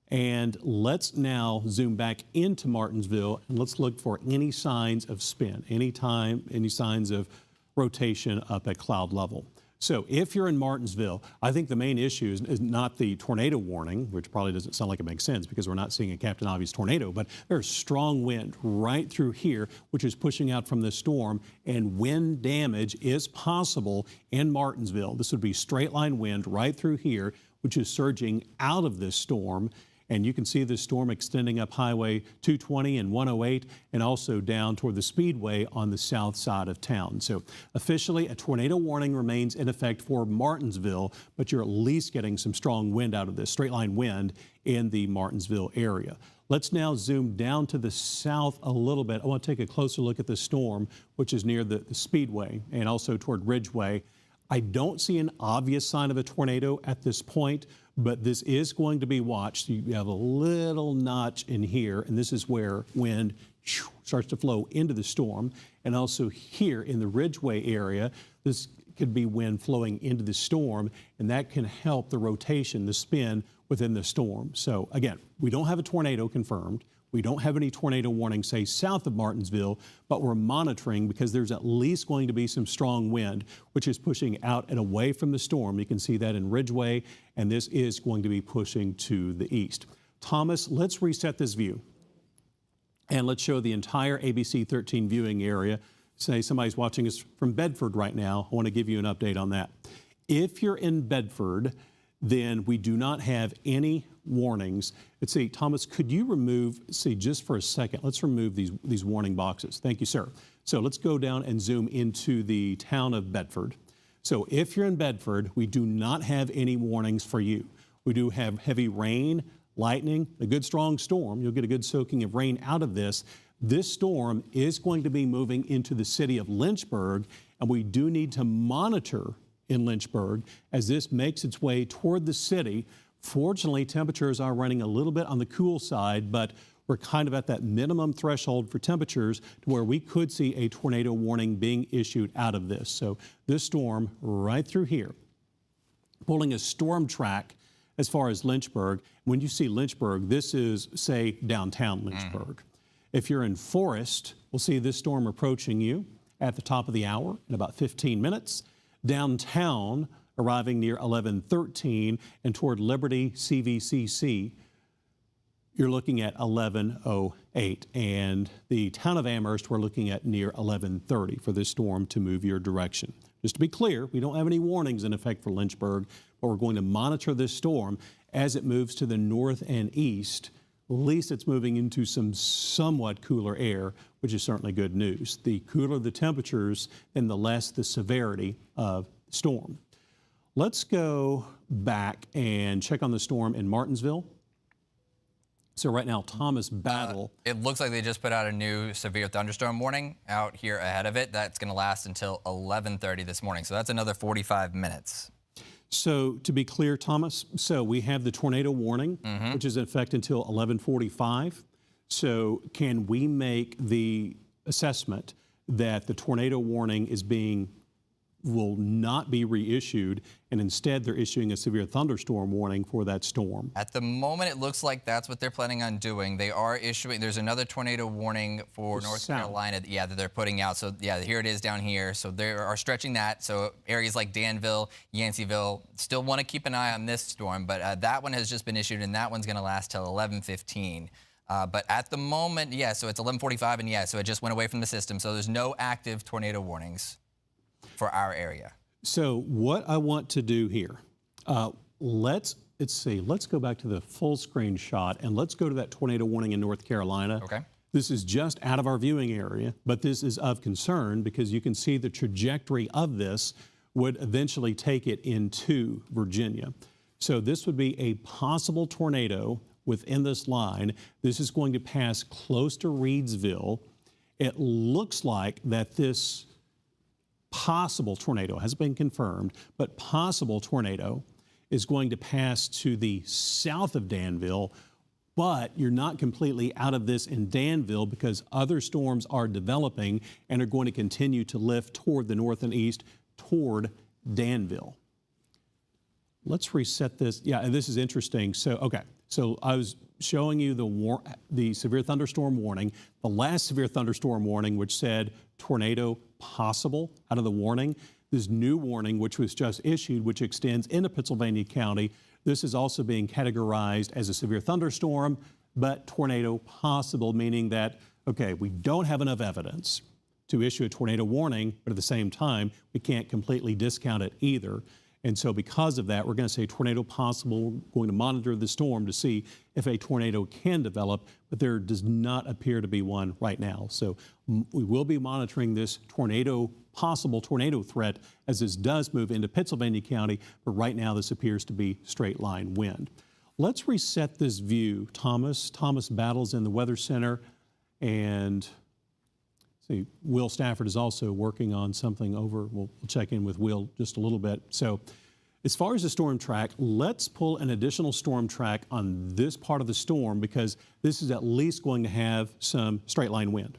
And let's now zoom back into Martinsville, and let's look for any signs of spin, any signs of rotation up at cloud level. So if you're in Martinsville, I think the main issue is not the tornado warning, which probably doesn't sound like it makes sense because we're not seeing a Captain Obvious tornado, but there's strong wind right through here, which is pushing out from this storm, and wind damage is possible in Martinsville. This would be straight line wind right through here, which is surging out of this storm. And you can see this storm extending up Highway 220 and 108, and also down toward the Speedway on the south side of town. So officially, a tornado warning remains in effect for Martinsville, but you're at least getting some strong wind out of this, straight line wind in the Martinsville area. Let's now zoom down to the south a little bit. I want to take a closer look at the storm, which is near the Speedway and also toward Ridgeway. I don't see an obvious sign of a tornado at this point, but this is going to be watched. You have a little notch in here, and this is where wind starts to flow into the storm. And also here in the Ridgeway area, this could be wind flowing into the storm, and that can help the rotation, the spin within the storm. So again, we don't have a tornado confirmed. We don't have any tornado warning, say, south of Martinsville, but we're monitoring because there's at least going to be some strong wind, which is pushing out and away from the storm. You can see that in Ridgeway, and this is going to be pushing to the east. Thomas, let's reset this view, and let's show the entire ABC 13 viewing area. Say somebody's watching us from Bedford right now. I want to give you an update on that. If you're in Bedford, then we do not have any warnings. Let's see, Thomas, could you remove, just for a second, let's remove these warning boxes. Thank you, sir. So let's go down and zoom into the town of Bedford. So if you're in Bedford, we do not have any warnings for you. We do have heavy rain, lightning, a good strong storm. You'll get a good soaking of rain out of this. This storm is going to be moving into the city of Lynchburg, and we do need to monitor in Lynchburg as this makes its way toward the city. Fortunately, temperatures are running a little bit on the cool side, but we're kind of at that minimum threshold for temperatures to where we could see a tornado warning being issued out of this. So this storm right through here, pulling a storm track as far as Lynchburg. When you see Lynchburg, this is, say, downtown Lynchburg. If you're in Forest, we'll see this storm approaching you. at the top of the hour in about 15 minutes. Downtown, arriving near 11:13, and toward Liberty CVCC, you're looking at 11:08. And the town of Amherst, we're looking at near 11:30 for this storm to move your direction. Just to be clear, we don't have any warnings in effect for Lynchburg, but we're going to monitor this storm as it moves to the north and east. At least it's moving into some somewhat cooler air, which is certainly good news. The cooler the temperatures, and the less the severity of the storm. Let's go back and check on the storm in Martinsville. So right now, Thomas Battle. It looks like they just put out a new severe thunderstorm warning out here ahead of it. That's going to last until 11:30 this morning. So that's another 45 minutes. So to be clear, Thomas, so we have the tornado warning, which is in effect until 11:45. So can we make the assessment that the tornado warning will not be reissued, and instead they're issuing a severe thunderstorm warning for that storm? At the moment, it looks like that's what they're planning on doing. They are issuing, there's another tornado warning for North Carolina, that they're putting out. So yeah, here it is down here. So they are stretching that. So areas like Danville, Yanceyville, still want to keep an eye on this storm, but that one has just been issued, and that one's going to last till 11:15. But at the moment, so it's 11:45, and so it just went away from the system. So there's no active tornado warnings for our area. So what I want to do here, let's go back to the full screen shot, and let's go to that tornado warning in North Carolina. Okay. This is just out of our viewing area, but this is of concern because you can see the trajectory of this would eventually take it into Virginia. So this would be a possible tornado within this line. This is going to pass close to Reedsville. It looks like that this possible tornado has been confirmed, but possible tornado is going to pass to the south of Danville, but you're not completely out of this in Danville because other storms are developing and are going to continue to lift toward the north and east toward Danville. Let's reset this. Yeah, and this is interesting. So I was showing you the severe thunderstorm warning, the last severe thunderstorm warning, which said tornado possible out of the warning. This new warning, which was just issued, which extends into Pennsylvania County, this is also being categorized as a severe thunderstorm, but tornado possible, meaning that, we don't have enough evidence to issue a tornado warning, but at the same time, we can't completely discount it either. And so because of that, we're going to say tornado possible. We're going to monitor the storm to see if a tornado can develop, but there does not appear to be one right now. So we will be monitoring this possible tornado threat as this does move into Pennsylvania County, but right now this appears to be straight line wind. Let's reset this view. Thomas Battle's in the Weather Center, and see, Will Stafford is also working on something over. We'll check in with Will just a little bit. So as far as the storm track, let's pull an additional storm track on this part of the storm because this is at least going to have some straight line wind.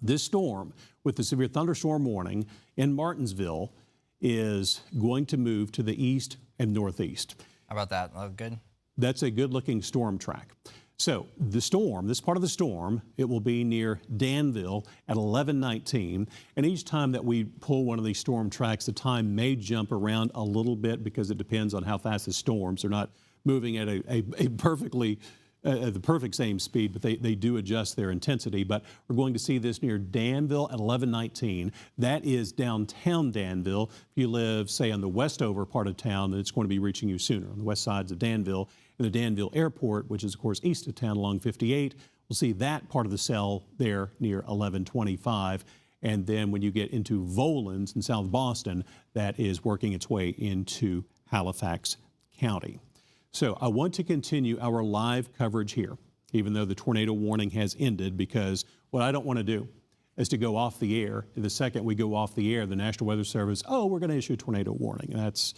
This storm with the severe thunderstorm warning in Martinsville is going to move to the east and northeast. How about that? Oh, good. That's a good looking storm track. So the storm, this part of the storm, it will be near Danville at 11:19. And each time that we pull one of these storm tracks, the time may jump around a little bit because it depends on how fast the storms are not moving at a perfectly the perfect same speed, but they do adjust their intensity. But we're going to see this near Danville at 11:19. That is downtown Danville. If you live, say, on the Westover part of town, then it's going to be reaching you sooner on the west sides of Danville. And the Danville Airport, which is, of course, east of town along 58, we'll see that part of the cell there near 11:25. And then when you get into Volans in South Boston, that is working its way into Halifax County. So I want to continue our live coverage here, even though the tornado warning has ended, because what I don't want to do is to go off the air. The second we go off the air, the National Weather Service, we're going to issue a tornado warning. And that's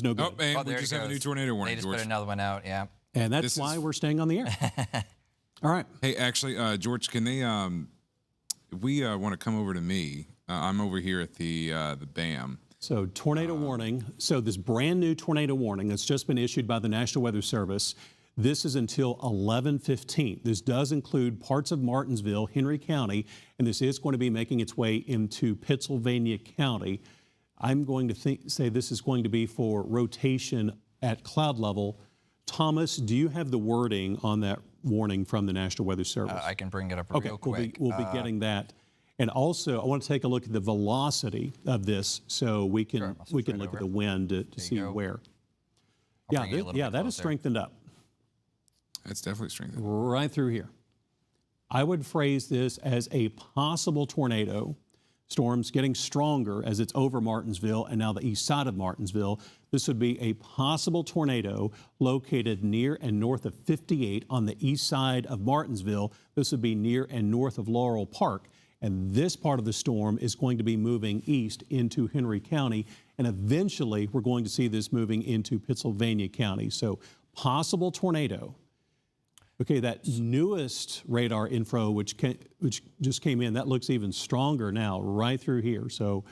no good. Oh, man, we just have a new tornado warning, They just George. put another one out, yeah. And that's why we're staying on the air. All right. Hey, actually, George, can they, if we want to come over to me, I'm over here at the BAM. So tornado warning. So this brand new tornado warning that's just been issued by the National Weather Service. This is until 11:15. This does include parts of Martinsville, Henry County, and this is going to be making its way into Pittsylvania County. I'm going to say this is going to be for rotation at cloud level. Thomas, do you have the wording on that warning from the National Weather Service? I can bring it up Okay, real quick. we'll be getting that. And also, I want to take a look at the velocity of this so we can look at the wind to see where. Bring it a little bit that is closer. strengthened up That's definitely strengthened. right through here. I would phrase this as a possible tornado. Storms getting stronger as it's over Martinsville and now the east side of Martinsville. This would be a possible tornado located near and north of 58 on the east side of Martinsville. This would be near and north of Laurel Park. And this part of the storm is going to be moving east into Henry County. And eventually, we're going to see this moving into Pittsylvania County. So, possible tornado. Okay, that newest radar info, which just came in, that looks even stronger now, right through here. So,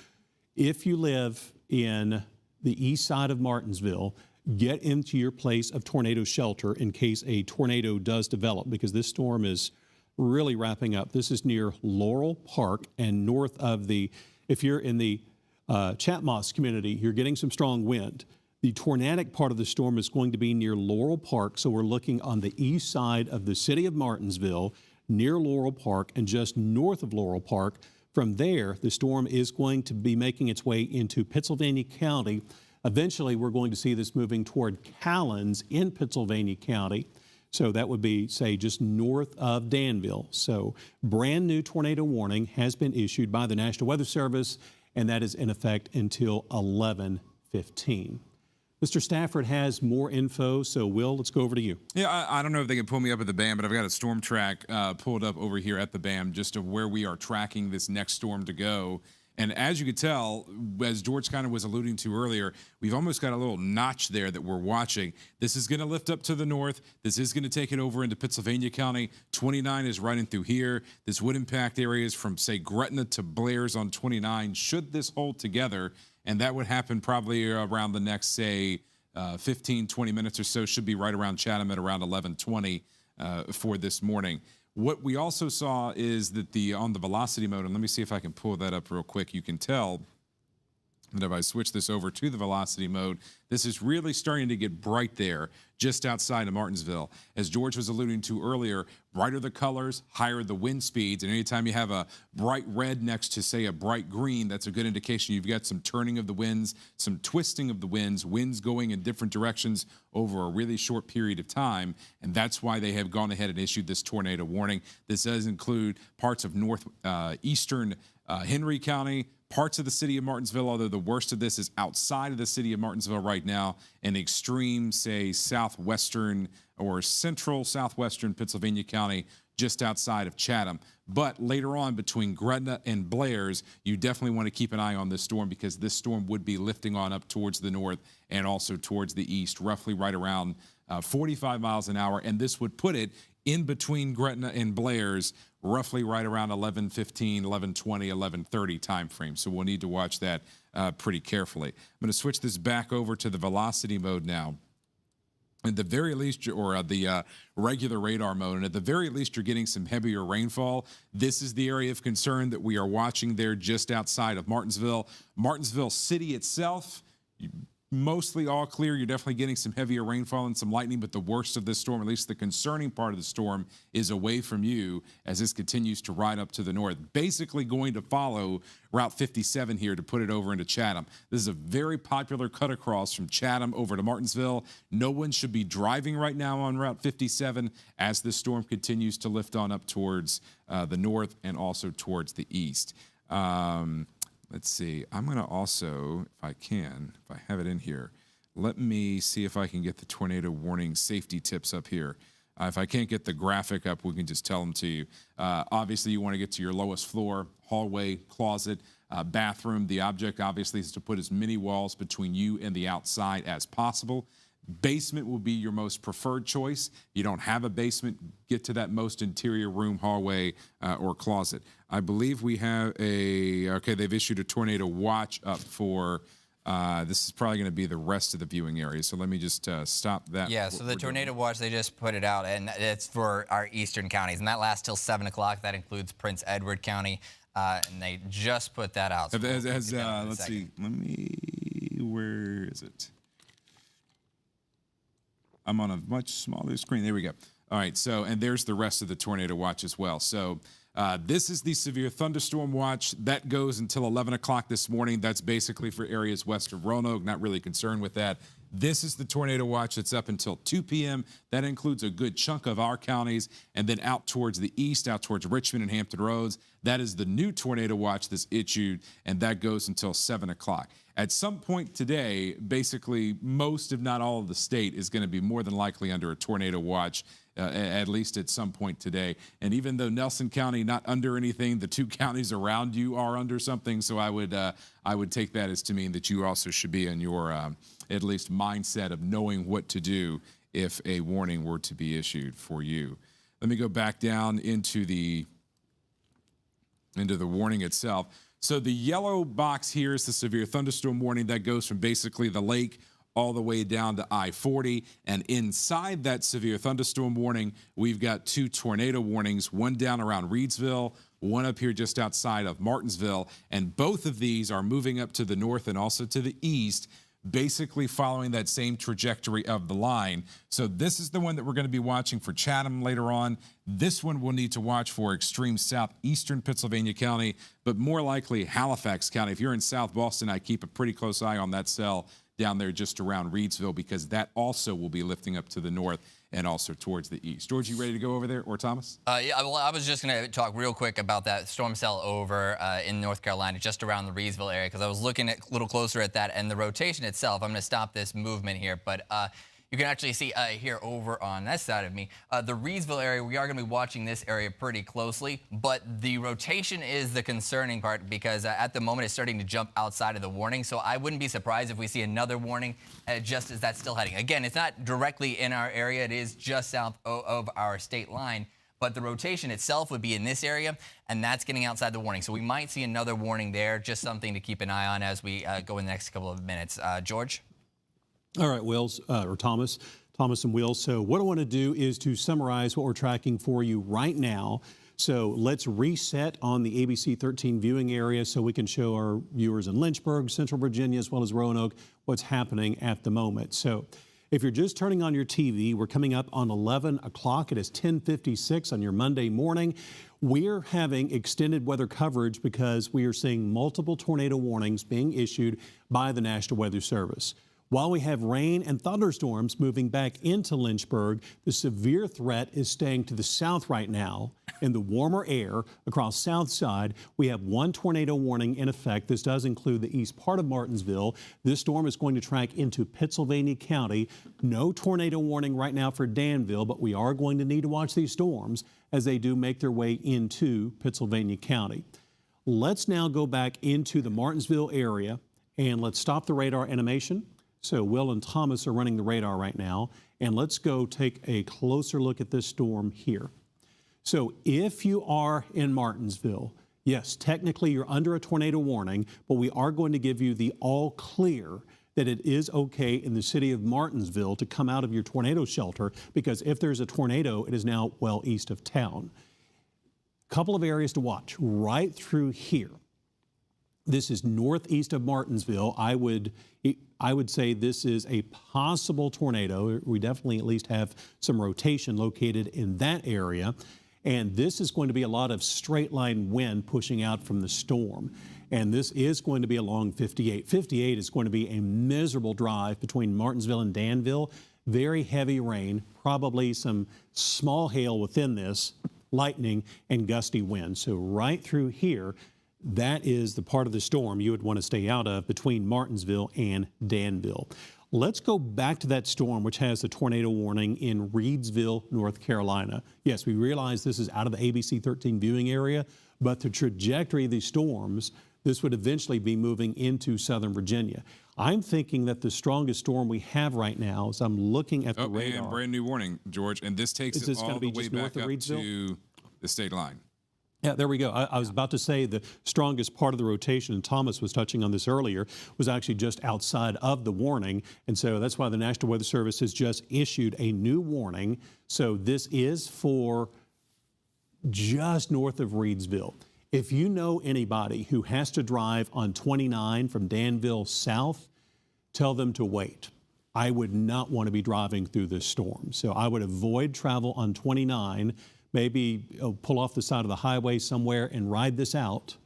if you live in the east side of Martinsville, get into your place of tornado shelter in case a tornado does develop, because this storm is really wrapping up. This is near Laurel Park and north of if you're in the Chatham community, you're getting some strong wind. The tornadic part of the storm is going to be near Laurel Park, so we're looking on the east side of the city of Martinsville, near Laurel Park and just north of Laurel Park. From there, the storm is going to be making its way into Pittsylvania County. Eventually, we're going to see this moving toward Callens in Pittsylvania County. So that would be, say, just north of Danville. So brand new tornado warning has been issued by the National Weather Service, and that is in effect until 11:15. Mr. Stafford has more info, so Will, let's go over to you. Yeah, I don't know if they can pull me up at the BAM, but I've got a storm track pulled up over here at the BAM just of where we are tracking this next storm to go. And as you could tell, as George kind of was alluding to earlier, we've almost got a little notch there that we're watching. This is going to lift up to the north. This is going to take it over into Pennsylvania County. 29 is running through here. This would impact areas from, say, Gretna to Blair's on 29, should this hold together. And that would happen probably around the next, say, 15, 20 minutes or so. Should be right around Chatham at around 11:20 for this morning. What we also saw is that on the velocity mode, and let me see if I can pull that up real quick, you can tell that if I switch this over to the velocity mode, this is really starting to get bright there just outside of Martinsville. As George was alluding to earlier, brighter the colors, higher the wind speeds. And anytime you have a bright red next to, say, a bright green, that's a good indication you've got some turning of the winds, some twisting of the winds winds in different directions over a really short period of time. And that's why they have gone ahead and issued this tornado warning. This does include parts of northeastern Henry County, parts of the city of Martinsville, although the worst of this is outside of the city of Martinsville right now, and extreme, say, southwestern or central southwestern Pennsylvania County, just outside of Chatham. But later on, between Gretna and Blair's, you definitely want to keep an eye on this storm, because this storm would be lifting on up towards the north and also towards the east, roughly right around 45 miles an hour, and this would put it in between Gretna and Blair's, roughly right around 11:15, 11:20, 11:30 time frame. So we'll need to watch that pretty carefully. I'm going to switch this back over to the velocity mode now. At the very least, or the regular radar mode, and at the very least, you're getting some heavier rainfall. This is the area of concern that we are watching there just outside of Martinsville. Martinsville City itself, mostly all clear. You're definitely getting some heavier rainfall and some lightning, but the worst of this storm, at least the concerning part of the storm, is away from you as this continues to ride up to the north. Basically going to follow Route 57 here to put it over into Chatham. This is a very popular cut across from Chatham over to Martinsville. No one should be driving right now on Route 57 as this storm continues to lift on up towards the north and also towards the east. Let's see. I'm going to also, if I have it in here, let me see if I can get the tornado warning safety tips up here. If I can't get the graphic up, we can just tell them to you. Obviously, you want to get to your lowest floor, hallway, closet, bathroom. The object, obviously, is to put as many walls between you and the outside as possible. Basement will be your most preferred choice. You don't have a basement, get to that most interior room, hallway, or closet. I believe we have they've issued a tornado watch up for This is probably going to be the rest of the viewing area. So let me just stop that. Yeah, so the tornado watch, they just put it out, and it's for our eastern counties, and that lasts till 7 o'clock. That includes Prince Edward County, and they just put that out. So let's see. Where is it? I'm on a much smaller screen. There we go. All right, so, and there's the rest of the tornado watch as well. So this is the severe thunderstorm watch. That goes until 11 o'clock this morning. That's basically for areas west of Roanoke. Not really concerned with that. This is the tornado watch that's up until 2 p.m. That includes a good chunk of our counties, and then out towards the east, out towards Richmond and Hampton Roads. That is the new tornado watch that's issued, and that goes until 7 o'clock. At some point today, basically most, if not all of the state is going to be more than likely under a tornado watch, at least at some point today. And even though Nelson County not under anything, the 2 counties around you are under something. So I would take that as to mean that you also should be in your at least mindset of knowing what to do if a warning were to be issued for you. Let me go back down into the warning itself. So the yellow box here is the severe thunderstorm warning that goes from basically the lake all the way down to I-40. And inside that severe thunderstorm warning, we've got 2 tornado warnings, one down around Reedsville, one up here just outside of Martinsville. And both of these are moving up to the north and also to the east, basically following that same trajectory of the line. So this is the one that we're going to be watching for Chatham later on. This one we'll need to watch for extreme southeastern Pennsylvania County, but more likely Halifax County. If you're in South Boston, I keep a pretty close eye on that cell down there just around Reedsville, because that also will be lifting up to the north and also towards the east. George, you ready to go over there, or Thomas? Yeah, well, I was just going to talk real quick about that storm cell over in North Carolina, just around the Reedsville area, because I was looking a little closer at that, and the rotation itself. I'm going to stop this movement here, but you can actually see here over on that side of me, the Reedsville area. We are going to be watching this area pretty closely, but the rotation is the concerning part, because at the moment it's starting to jump outside of the warning. So I wouldn't be surprised if we see another warning just as that's still heading. Again, it's not directly in our area. It is just south of our state line, but the rotation itself would be in this area, and that's getting outside the warning. So we might see another warning there, just something to keep an eye on as we go in the next couple of minutes. George? All right, Wills, or Thomas and Wills. So what I want to do is to summarize what we're tracking for you right now. So let's reset on the ABC 13 viewing area so we can show our viewers in Lynchburg, Central Virginia, as well as Roanoke, what's happening at the moment. So if you're just turning on your TV, we're coming up on 11 o'clock. It is 10:56 on your Monday morning. We're having extended weather coverage because we are seeing multiple tornado warnings being issued by the National Weather Service. While we have rain and thunderstorms moving back into Lynchburg, the severe threat is staying to the south right now. In the warmer air across Southside, we have 1 tornado warning in effect. This does include the east part of Martinsville. This storm is going to track into Pennsylvania County. No tornado warning right now for Danville, but we are going to need to watch these storms as they do make their way into Pennsylvania County. Let's now go back into the Martinsville area, and let's stop the radar animation. So Will and Thomas are running the radar right now, and let's go take a closer look at this storm here. So if you are in Martinsville, yes, technically you're under a tornado warning, but we are going to give you the all clear that it is okay in the city of Martinsville to come out of your tornado shelter, because if there's a tornado, it is now well east of town. Couple of areas to watch right through here. This is northeast of Martinsville. I would say this is a possible tornado. We definitely at least have some rotation located in that area. And this is going to be a lot of straight line wind pushing out from the storm. And this is going to be along 58. 58 is going to be a miserable drive between Martinsville and Danville. Very heavy rain, probably some small hail within this, lightning and gusty wind. So right through here, that is the part of the storm you would want to stay out of between Martinsville and Danville. Let's go back to that storm, which has the tornado warning in Reedsville, North Carolina. Yes, we realize this is out of the ABC 13 viewing area, but the trajectory of these storms, this would eventually be moving into Southern Virginia. I'm thinking that the strongest storm we have right now, as I'm looking at the radar. And brand new warning, George, and this takes it all the way back up to the state line. Yeah, there we go. I was about to say the strongest part of the rotation, and Thomas was touching on this earlier, was actually just outside of the warning. And so that's why the National Weather Service has just issued a new warning. So this is for just north of Reidsville. If you know anybody who has to drive on 29 from Danville south, tell them to wait. I would not want to be driving through this storm. So I would avoid travel on 29. Maybe pull off the side of the highway somewhere and ride this out,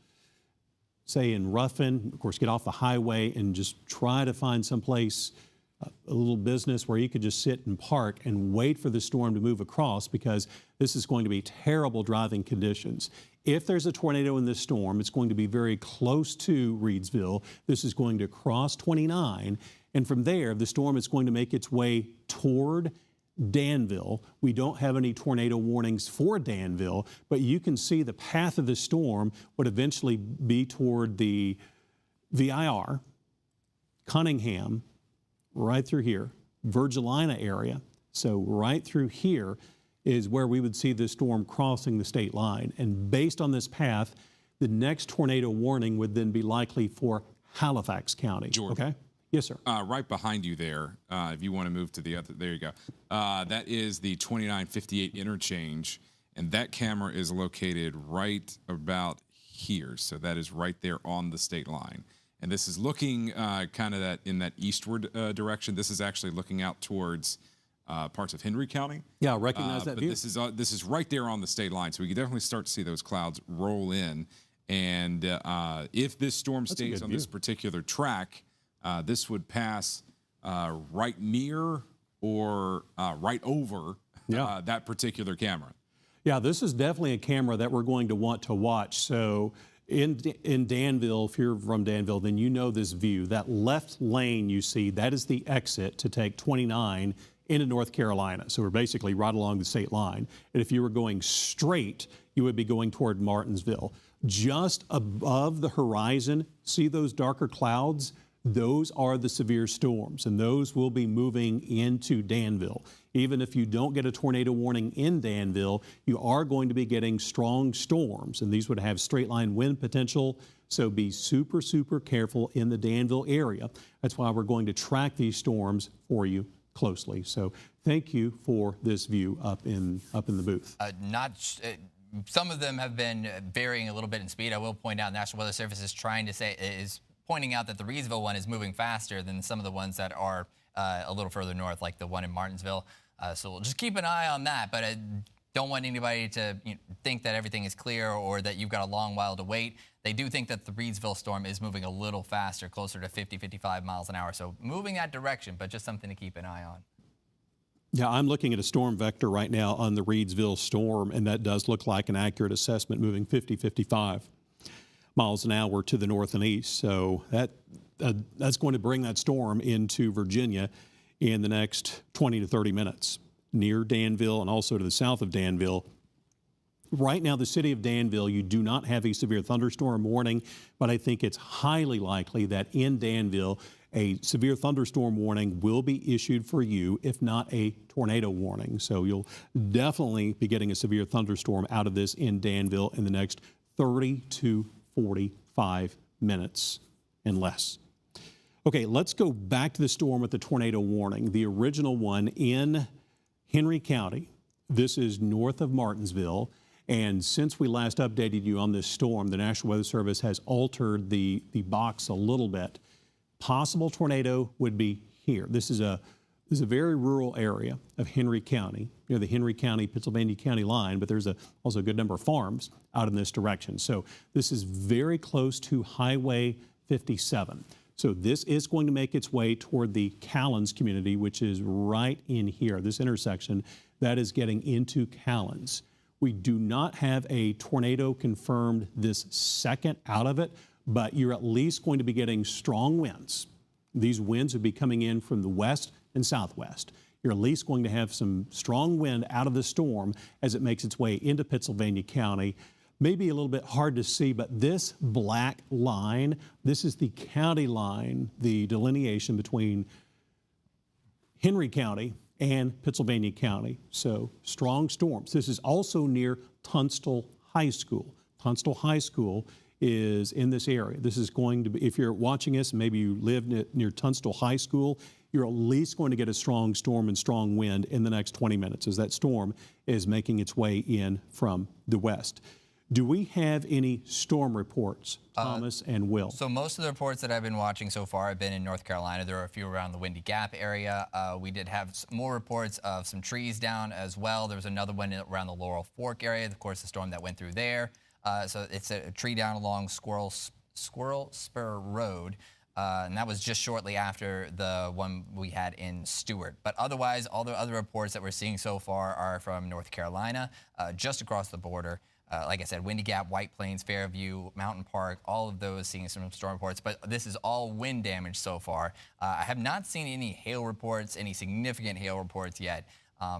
say in Ruffin. Of course, get off the highway and just try to find someplace, a little business where you could just sit and park and wait for the storm to move across, because this is going to be terrible driving conditions. If there's a tornado in this storm, it's going to be very close to Reidsville. This is going to cross 29, and from there, the storm is going to make its way toward Danville. We don't have any tornado warnings for Danville, but you can see the path of the storm would eventually be toward the VIR, Cunningham, right through here, Virgilina area. So right through here is where we would see this storm crossing the state line. And based on this path, the next tornado warning would then be likely for Halifax County. George. Okay? Yes, sir. Right behind you there, if you want to move to the other, there you go. That is the 2958 interchange, and that camera is located right about here. So that is right there on the state line. And this is looking kind of that in that eastward direction. This is actually looking out towards parts of Henry County. Yeah, I recognize that but view. this is right there on the state line, so we can definitely start to see those clouds roll in. And if this storm stays on this particular track, this would pass right near or right over that particular camera. Yeah, this is definitely a camera that we're going to want to watch. So in Danville, if you're from Danville, then you know this view. That left lane you see, that is the exit to take 29 into North Carolina. So we're basically right along the state line. And if you were going straight, you would be going toward Martinsville. Just above the horizon, see those darker clouds? Those are the severe storms, and those will be moving into Danville. Even if you don't get a tornado warning in Danville, you are going to be getting strong storms, and these would have straight line wind potential. So be super, super careful in the Danville area. That's why we're going to track these storms for you closely. So thank you for this view up in the booth. Some of them have been varying a little bit in speed. I will point out National Weather Service is pointing out that the Reidsville one is moving faster than some of the ones that are a little further north, like the one in Martinsville. So we'll just keep an eye on that, but I don't want anybody to think that everything is clear or that you've got a long while to wait. They do think that the Reidsville storm is moving a little faster, closer to 50, 55 miles an hour. So moving that direction, but just something to keep an eye on. Yeah, I'm looking at a storm vector right now on the Reidsville storm, and that does look like an accurate assessment, moving 50, 55 miles an hour to the north and east. So that's going to bring that storm into Virginia in the next 20 to 30 minutes near Danville and also to the south of Danville. Right now, the city of Danville, you do not have a severe thunderstorm warning, but I think it's highly likely that in Danville, a severe thunderstorm warning will be issued for you, if not a tornado warning. So you'll definitely be getting a severe thunderstorm out of this in Danville in the next 30 to 45 minutes and less. Okay, let's go back to the storm with the tornado warning. The original one in Henry County. This is north of Martinsville. And since we last updated you on this storm, the National Weather Service has altered the box a little bit. Possible tornado would be here. This is a very rural area of Henry County, near the Henry County, Pennsylvania County line, but there's also a good number of farms out in this direction. So this is very close to Highway 57. So this is going to make its way toward the Callens community, which is right in here, this intersection that is getting into Callens. We do not have a tornado confirmed this second out of it, but you're at least going to be getting strong winds. These winds would be coming in from the west and southwest. You're at least going to have some strong wind out of the storm as it makes its way into Pennsylvania County. Maybe a little bit hard to see, but this black line, this is the county line, the delineation between Henry County and Pennsylvania County. So strong storms. This is also near Tunstall High School. Tunstall High School is in this area. This is going to be, if you're watching us, maybe you live near Tunstall High School, you're at least going to get a strong storm and strong wind in the next 20 minutes as that storm is making its way in from the west. Do we have any storm reports, Thomas and Will? So most of the reports that I've been watching so far have been in North Carolina. There are a few around the Windy Gap area. We did have more reports of some trees down as well. There was another one around the Laurel Fork area, of course, the storm that went through there. So it's a tree down along Squirrel Spur Road. And that was just shortly after the one we had in Stewart. But otherwise, all the other reports that we're seeing so far are from North Carolina, just across the border. Like I said, Windy Gap, White Plains, Fairview, Mountain Park, all of those seeing some storm reports. But this is all wind damage so far. I have not seen any hail reports, any significant hail reports yet.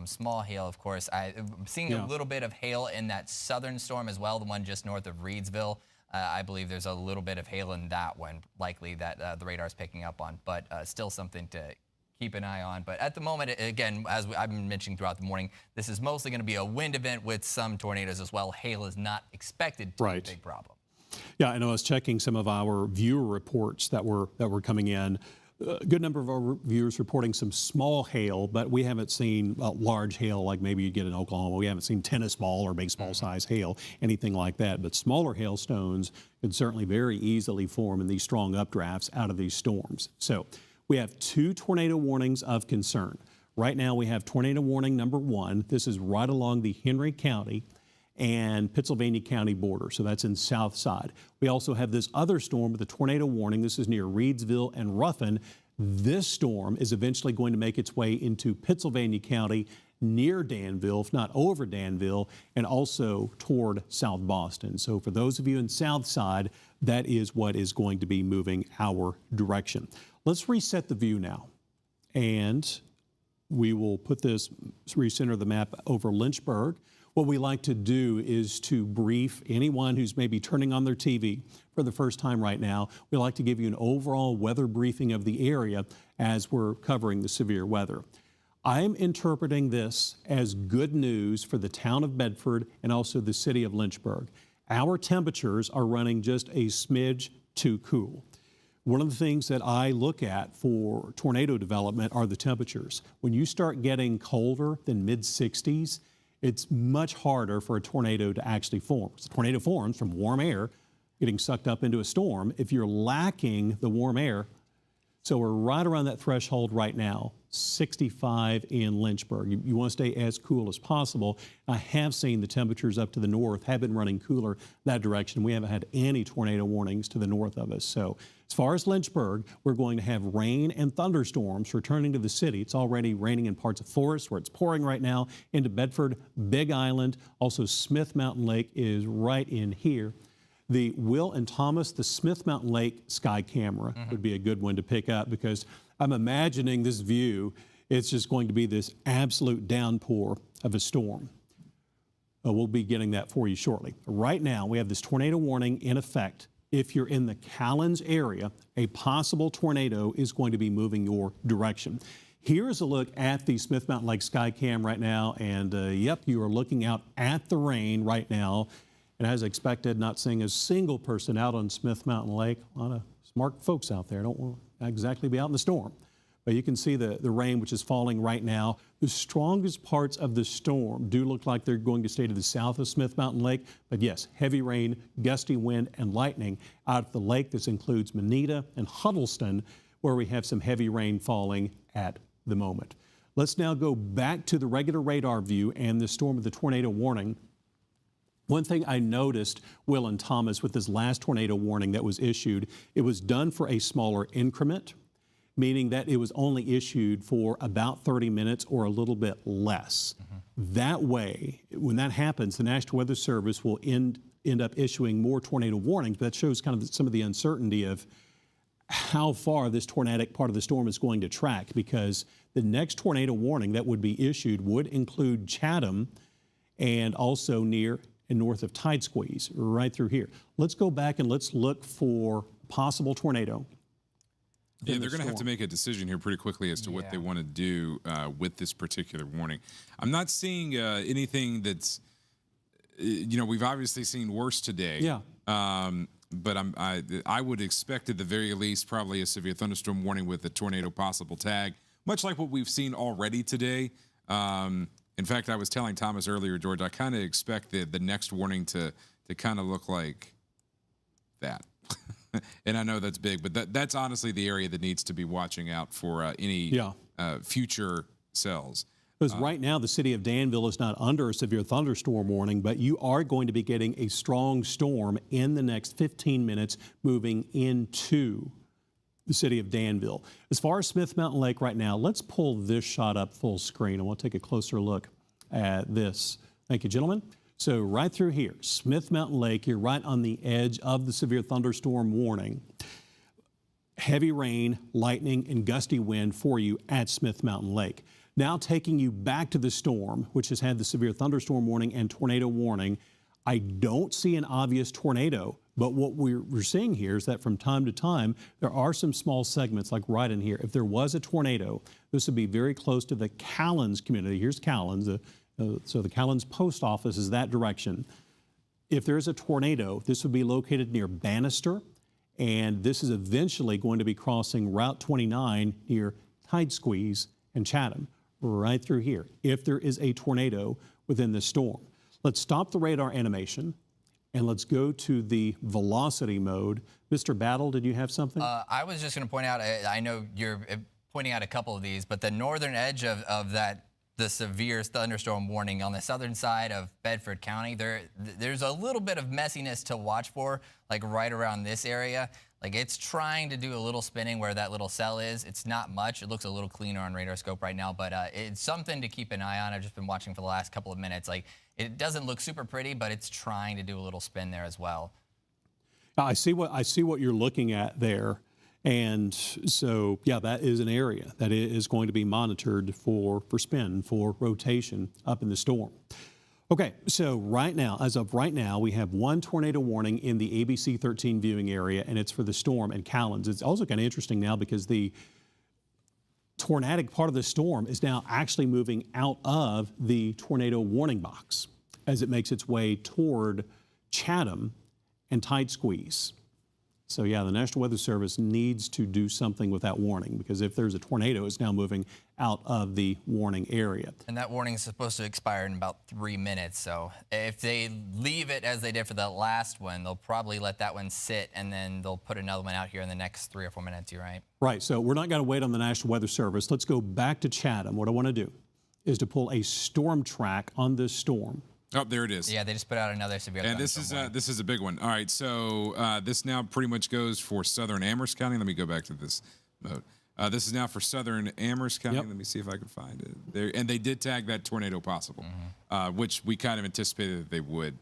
Small hail, of course. I'm seeing a little bit of hail in that southern storm as well, the one just north of Reedsville. I believe there's a little bit of hail in that one, likely that the radar is picking up on, but still something to keep an eye on. But at the moment, again, as I've been mentioning throughout the morning, this is mostly going to be a wind event with some tornadoes as well. Hail is not expected to be a big problem. Yeah, I know I was checking some of our viewer reports that were coming in. A good number of our viewers reporting some small hail, but we haven't seen large hail like maybe you get in Oklahoma. We haven't seen tennis ball or baseball size hail, anything like that. But smaller hailstones can certainly very easily form in these strong updrafts out of these storms. So we have 2 tornado warnings of concern. Right now we have tornado warning number 1. This is right along the Henry County and Pittsylvania County border. So that's in Southside. We also have this other storm with a tornado warning. This is near Reedsville and Ruffin. This storm is eventually going to make its way into Pittsylvania County near Danville, if not over Danville, and also toward South Boston. So for those of you in Southside, that is what is going to be moving our direction. Let's reset the view now. And we will put this, recenter the map over Lynchburg. What we like to do is to brief anyone who's maybe turning on their TV for the first time right now. We like to give you an overall weather briefing of the area as we're covering the severe weather. I'm interpreting this as good news for the town of Bedford and also the city of Lynchburg. Our temperatures are running just a smidge too cool. One of the things that I look at for tornado development are the temperatures. When you start getting colder than mid-60s, it's much harder for a tornado to actually form. The tornado forms from warm air getting sucked up into a storm. If you're lacking the warm air, so we're right around that threshold right now, 65 in Lynchburg. You want to stay as cool as possible. I have seen the temperatures up to the north have been running cooler that direction. We haven't had any tornado warnings to the north of us. So as far as Lynchburg, we're going to have rain and thunderstorms returning to the city. It's already raining in parts of Forest where it's pouring right now, into Bedford, Big Island. Also Smith Mountain Lake is right in here. The Will and Thomas, the Smith Mountain Lake sky camera would be a good one to pick up because I'm imagining this view, it's just going to be this absolute downpour of a storm. We'll be getting that for you shortly. Right now, we have this tornado warning in effect. If you're in the Callens area, a possible tornado is going to be moving your direction. Here is a look at the Smith Mountain Lake sky cam right now, and yep, you are looking out at the rain right now. And as expected, not seeing a single person out on Smith Mountain Lake. A lot of smart folks out there don't want to exactly be out in the storm. But you can see the rain which is falling right now. The strongest parts of the storm do look like they're going to stay to the south of Smith Mountain Lake. But yes, heavy rain, gusty wind, and lightning out of the lake. This includes Manita and Huddleston, where we have some heavy rain falling at the moment. Let's now go back to the regular radar view and the storm of the tornado warning. One thing I noticed, Will and Thomas, with this last tornado warning that was issued, it was done for a smaller increment, meaning that it was only issued for about 30 minutes or a little bit less. That way, when that happens, the National Weather Service will end up issuing more tornado warnings. But that shows kind of some of the uncertainty of how far this tornadic part of the storm is going to track, because the next tornado warning that would be issued would include Chatham and also near and north of Tide Squeeze, right through here. Let's go back and let's look for possible tornado. Yeah, they're going to have to make a decision here pretty quickly as to what they want to do with this particular warning. I'm not seeing anything that's we've obviously seen worse today. Yeah. But I would expect at the very least probably a severe thunderstorm warning with a tornado possible tag, much like what we've seen already today. In fact, I was telling Thomas earlier, George, I kind of expect the next warning to kind of look like that. And I know that's big, but that's honestly the area that needs to be watching out for any future cells. Because right now, the city of Danville is not under a severe thunderstorm warning, but you are going to be getting a strong storm in the next 15 minutes moving into the city of Danville. As far as Smith Mountain Lake right now, let's pull this shot up full screen. I want to take a closer look at this. Thank you, gentlemen. So right through here, Smith Mountain Lake, you're right on the edge of the severe thunderstorm warning. Heavy rain, lightning, and gusty wind for you at Smith Mountain Lake. Now taking you back to the storm, which has had the severe thunderstorm warning and tornado warning. I don't see an obvious tornado, but what we're seeing here is that from time to time, there are some small segments like right in here. If there was a tornado, this would be very close to the Callens community. Here's Callens. So the Callens post office is that direction. If there's a tornado, this would be located near Bannister, and this is eventually going to be crossing Route 29 near Tide Squeeze and Chatham, right through here, if there is a tornado within the storm. Let's stop the radar animation, and let's go to the velocity mode. Mr. Battle, did you have something? I was just going to point out, I know you're pointing out a couple of these, but the northern edge of the severe thunderstorm warning on the southern side of Bedford County, there's a little bit of messiness to watch for, like right around this area. Like it's trying to do a little spinning where that little cell is. It's not much. It looks a little cleaner on radar scope right now, but it's something to keep an eye on. I've just been watching for the last couple of minutes. Like it doesn't look super pretty, but it's trying to do a little spin there as well. I see what you're looking at there. And so, yeah, that is an area that is going to be monitored for spin, for rotation up in the storm. Okay, so right now, as of right now, we have one tornado warning in the ABC 13 viewing area, and it's for the storm and Callens. It's also kind of interesting now because the tornadic part of the storm is now actually moving out of the tornado warning box as it makes its way toward Chatham and Tide Squeeze. So yeah, the National Weather Service needs to do something with that warning because if there's a tornado, it's now moving out of the warning area. And that warning is supposed to expire in about 3 minutes. So if they leave it as they did for the last one, they'll probably let that one sit and then they'll put another one out here in the next 3 or 4 minutes. You're right. Right. So we're not going to wait on the National Weather Service. Let's go back to Chatham. What I want to do is to pull a storm track on this storm. Oh, there it is. Yeah, they just put out another severe thunderstorm warning. This is a big one. All right, so this now pretty much goes for southern Amherst County. Let me go back to this mode. This is now for southern Amherst County. Yep. Let me see if I can find it. There, and they did tag that tornado possible, which we kind of anticipated that they would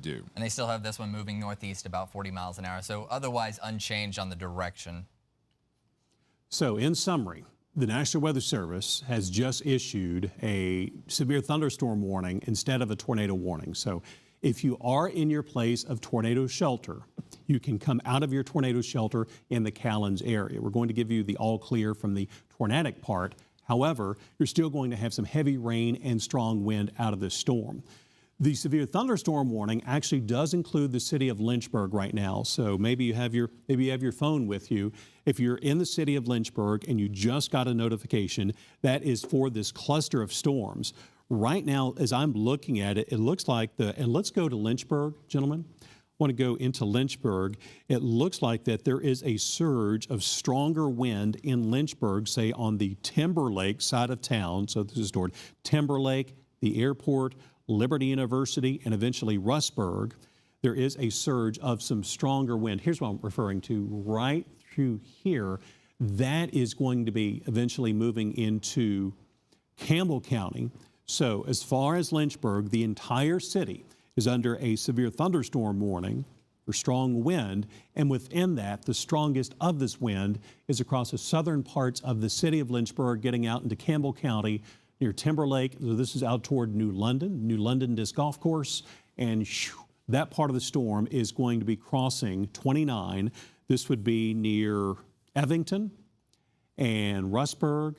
do. And they still have this one moving northeast about 40 miles an hour, so otherwise unchanged on the direction. So in summary, the National Weather Service has just issued a severe thunderstorm warning instead of a tornado warning. So if you are in your place of tornado shelter, you can come out of your tornado shelter in the Callens area. We're going to give you the all clear from the tornadic part. However, you're still going to have some heavy rain and strong wind out of this storm. The severe thunderstorm warning actually does include the city of Lynchburg right now. So maybe you have your phone with you. If you're in the city of Lynchburg and you just got a notification, that is for this cluster of storms. Right now, as I'm looking at it, it looks like and let's go to Lynchburg, gentlemen. I want to go into Lynchburg. It looks like that there is a surge of stronger wind in Lynchburg, say on the Timberlake side of town. So this is toward Timberlake, the airport, Liberty University, and eventually Rustburg. There is a surge of some stronger wind. Here's what I'm referring to right through here. That is going to be eventually moving into Campbell County. So as far as Lynchburg, the entire city is under a severe thunderstorm warning for strong wind. And within that, the strongest of this wind is across the southern parts of the city of Lynchburg, getting out into Campbell County, near Timberlake. So this is out toward New London Disc Golf Course, and that part of the storm is going to be crossing 29. This would be near Evington and Rustburg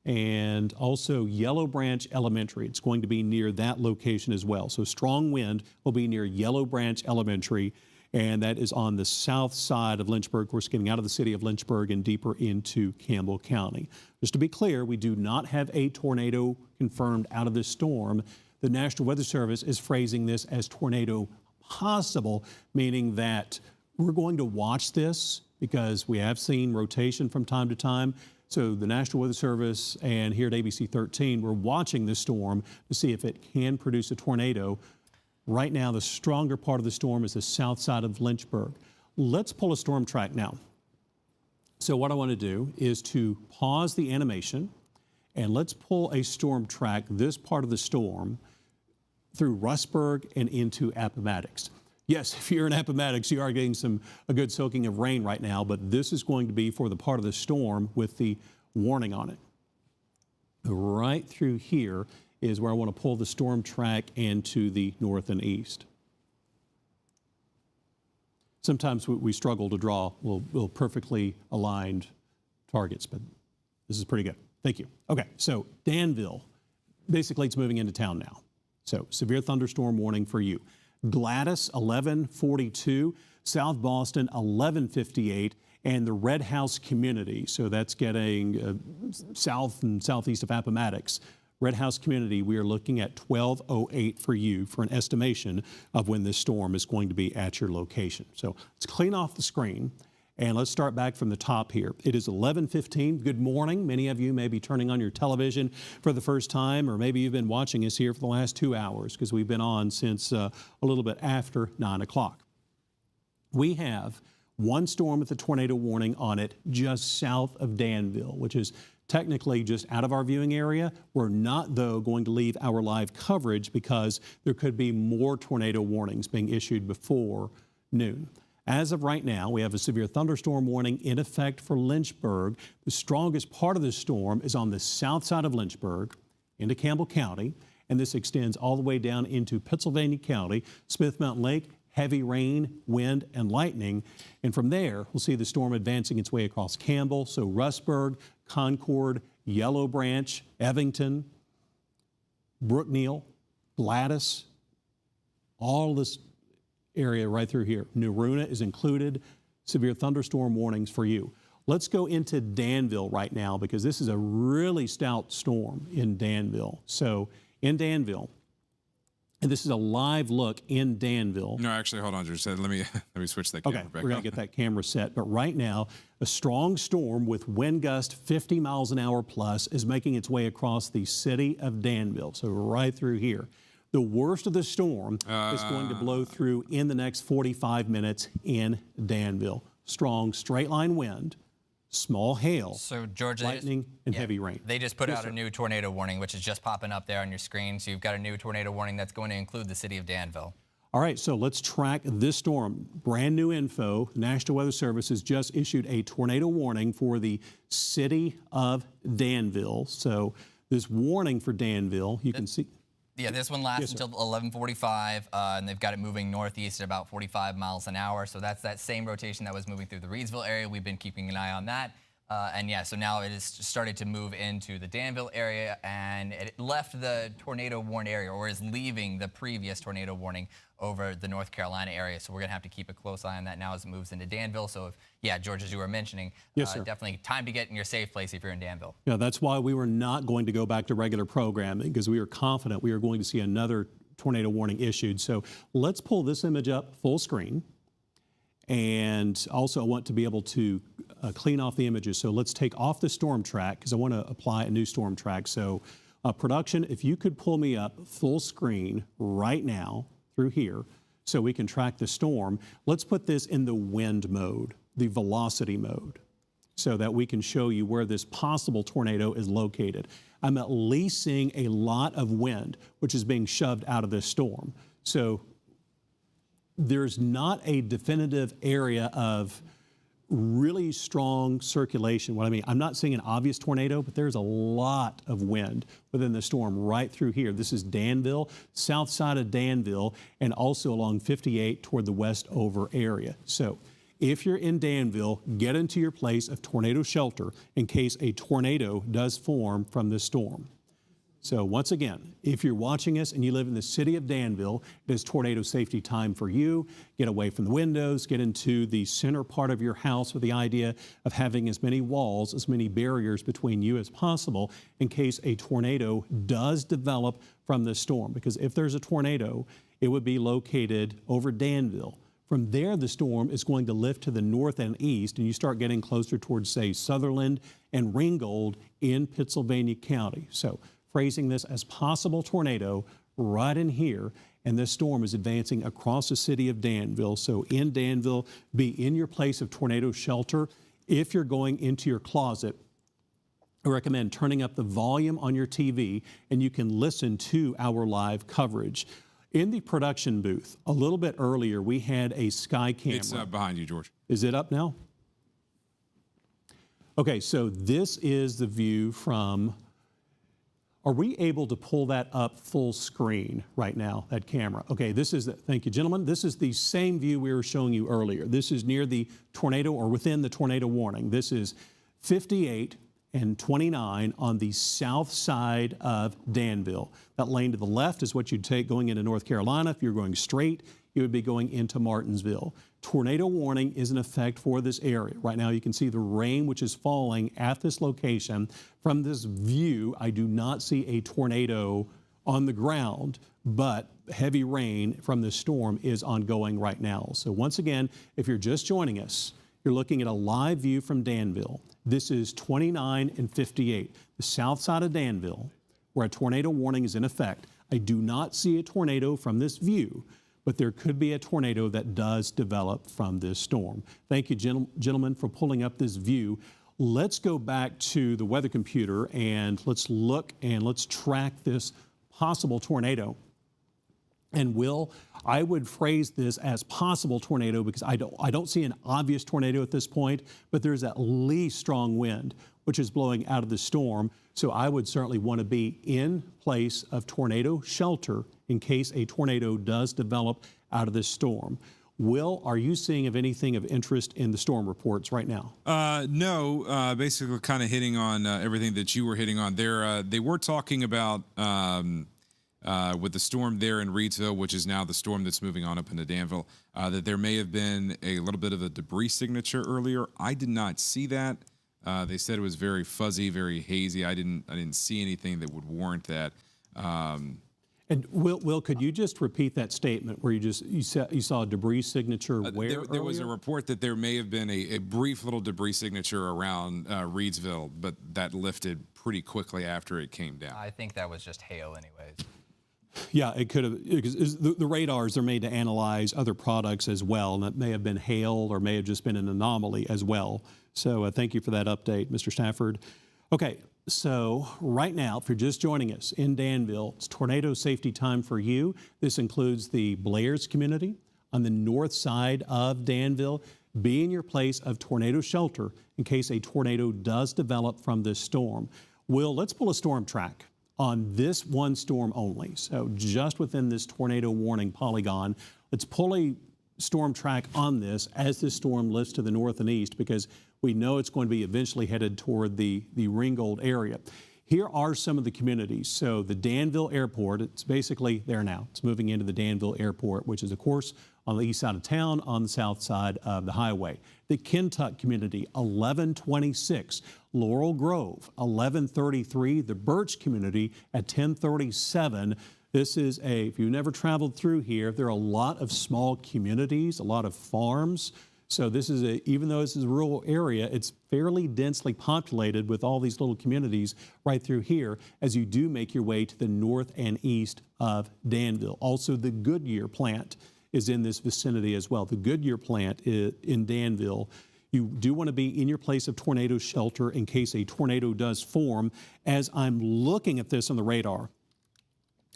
and also Yellow Branch Elementary. It's going to be near that location as well. So strong wind will be near Yellow Branch Elementary, and that is on the south side of Lynchburg, of course, getting out of the city of Lynchburg and deeper into Campbell County. Just to be clear, we do not have a tornado confirmed out of this storm. The National Weather Service is phrasing this as tornado possible, meaning that we're going to watch this because we have seen rotation from time to time. So the National Weather Service and here at ABC 13, we're watching this storm to see if it can produce a tornado. Right now, the stronger part of the storm is the south side of Lynchburg. Let's pull a storm track now. So what I want to do is to pause the animation and let's pull a storm track, this part of the storm, through Rustburg and into Appomattox. Yes, if you're in Appomattox, you are getting a good soaking of rain right now, but this is going to be for the part of the storm with the warning on it. Right through here is where I want to pull the storm track into the north and east. Sometimes we struggle to draw little perfectly aligned targets, but this is pretty good. Thank you. Okay, so Danville, basically it's moving into town now. So severe thunderstorm warning for you. Gladys, 1142, South Boston, 1158, and the Red House community. So that's getting south and southeast of Appomattox. Red House community, we are looking at 1208 for you for an estimation of when this storm is going to be at your location. So let's clean off the screen and let's start back from the top here. It is 11:15. Good morning. Many of you may be turning on your television for the first time, or maybe you've been watching us here for the last 2 hours because we've been on since a little bit after 9 o'clock. We have one storm with a tornado warning on it just south of Danville, which is technically just out of our viewing area. We're not, though, going to leave our live coverage because there could be more tornado warnings being issued before noon. As of right now, we have a severe thunderstorm warning in effect for Lynchburg. The strongest part of the storm is on the south side of Lynchburg into Campbell County, and this extends all the way down into Pittsylvania County, Smith Mountain Lake, heavy rain, wind, and lightning. And from there, we'll see the storm advancing its way across Campbell, so Rustburg, Concord, Yellow Branch, Evington, Brookneal, Gladys, all this area right through here. Naruna is included. Severe thunderstorm warnings for you. Let's go into Danville right now because this is a really stout storm in Danville. So in Danville, and this is a live look in Danville. No, actually, hold on, Drew. Let me switch that camera Okay, back we're going to get that camera set. But right now, a strong storm with wind gust 50 miles an hour plus is making its way across the city of Danville. So right through here. The worst of the storm is going to blow through in the next 45 minutes in Danville. Strong straight line wind, small hail, So Georgia, lightning, and heavy rain. They just put out a new tornado warning, which is just popping up there on your screen. So you've got a new tornado warning that's going to include the city of Danville. All right, so let's track this storm. Brand new info. The National Weather Service has just issued a tornado warning for the city of Danville. So this warning for Danville, you can see. Yeah, this one lasts until 11:45, and they've got it moving northeast at about 45 miles an hour. So that's that same rotation that was moving through the Reedsville area. We've been keeping an eye on that. And yeah, so now it has started to move into the Danville area, and it left the tornado warned area, or is leaving the previous tornado warning over the North Carolina area. So we're going to have to keep a close eye on that now as it moves into Danville. So, George, as you were mentioning, yes, sir. Definitely time to get in your safe place if you're in Danville. Yeah, that's why we were not going to go back to regular programming, because we were confident we were going to see another tornado warning issued. So let's pull this image up full screen. And also I want to be able to clean off the images. So let's take off the storm track because I want to apply a new storm track. So production, if you could pull me up full screen right now through here so we can track the storm. Let's put this in the wind mode, the velocity mode, so that we can show you where this possible tornado is located. I'm at least seeing a lot of wind, which is being shoved out of this storm. So there's not a definitive area of really strong circulation. What I mean, I'm not seeing an obvious tornado, but there's a lot of wind within the storm right through here. This is Danville, south side of Danville, and also along 58 toward the Westover area. So if you're in Danville, get into your place of tornado shelter in case a tornado does form from this storm. So once again, if you're watching us and you live in the city of Danville, it is tornado safety time for you. Get away from the windows, get into the center part of your house with the idea of having as many walls, as many barriers between you as possible in case a tornado does develop from this storm. Because if there's a tornado, it would be located over Danville. From there, the storm is going to lift to the north and east, and you start getting closer towards, say, Sutherland and Ringgold in Pittsylvania County. So phrasing this as possible tornado right in here, and this storm is advancing across the city of Danville. So in Danville, be in your place of tornado shelter. If you're going into your closet, I recommend turning up the volume on your TV, and you can listen to our live coverage. In the production booth, a little bit earlier, we had a sky camera. It's behind you, George. Is it up now? Okay, so this is the view from... Are we able to pull that up full screen right now, that camera? Okay, thank you, gentlemen. This is the same view we were showing you earlier. This is near the tornado or within the tornado warning. This is 58 and 29 on the south side of Danville. That lane to the left is what you'd take going into North Carolina. If you're going straight, you would be going into Martinsville. Tornado warning is in effect for this area. Right now you can see the rain which is falling at this location. From this view, I do not see a tornado on the ground, but heavy rain from this storm is ongoing right now. So once again, if you're just joining us, you're looking at a live view from Danville. This is 29 and 58, the south side of Danville, where a tornado warning is in effect. I do not see a tornado from this view, but there could be a tornado that does develop from this storm. Thank you, gentlemen, for pulling up this view. Let's go back to the weather computer and let's look and let's track this possible tornado. And Will, I would phrase this as possible tornado because I don't see an obvious tornado at this point, but there's at least strong wind, which is blowing out of the storm. So I would certainly want to be in place of tornado shelter in case a tornado does develop out of this storm. Will, are you seeing of anything of interest in the storm reports right now? No, basically kind of hitting on everything that you were hitting on there. They were talking about with the storm there in Reidsville, which is now the storm that's moving on up into Danville, that there may have been a little bit of a debris signature earlier. I did not see that. They said it was very fuzzy, very hazy. I didn't see anything that would warrant that. And Will, could you just repeat that statement where you saw a debris signature where there was a report that there may have been a brief little debris signature around Reidsville, but that lifted pretty quickly after it came down. I think that was just hail anyways. Yeah, it could have, because the radars are made to analyze other products as well, and it may have been hail or may have just been an anomaly as well. So thank you for that update, Mr. Stafford. Okay, so right now, if you're just joining us in Danville, it's tornado safety time for you. This includes the Blairs community on the north side of Danville. Be in your place of tornado shelter in case a tornado does develop from this storm. Will, let's pull a storm track on this one storm only. So just within this tornado warning polygon, let's pull a storm track on this as this storm lifts to the north and east because we know it's going to be eventually headed toward the Ringgold area. Here are some of the communities. So the Danville Airport, it's basically there now. It's moving into the Danville Airport, which is, of course, on the east side of town, on the south side of the highway. The Kentuck community, 1126. Laurel Grove, 1133. The Birch community at 1037. This is if you've never traveled through here, there are a lot of small communities, a lot of farms. So this is even though this is a rural area, it's fairly densely populated with all these little communities right through here as you do make your way to the north and east of Danville. Also, the Goodyear plant is in this vicinity as well. The Goodyear plant in Danville. You do want to be in your place of tornado shelter in case a tornado does form. As I'm looking at this on the radar,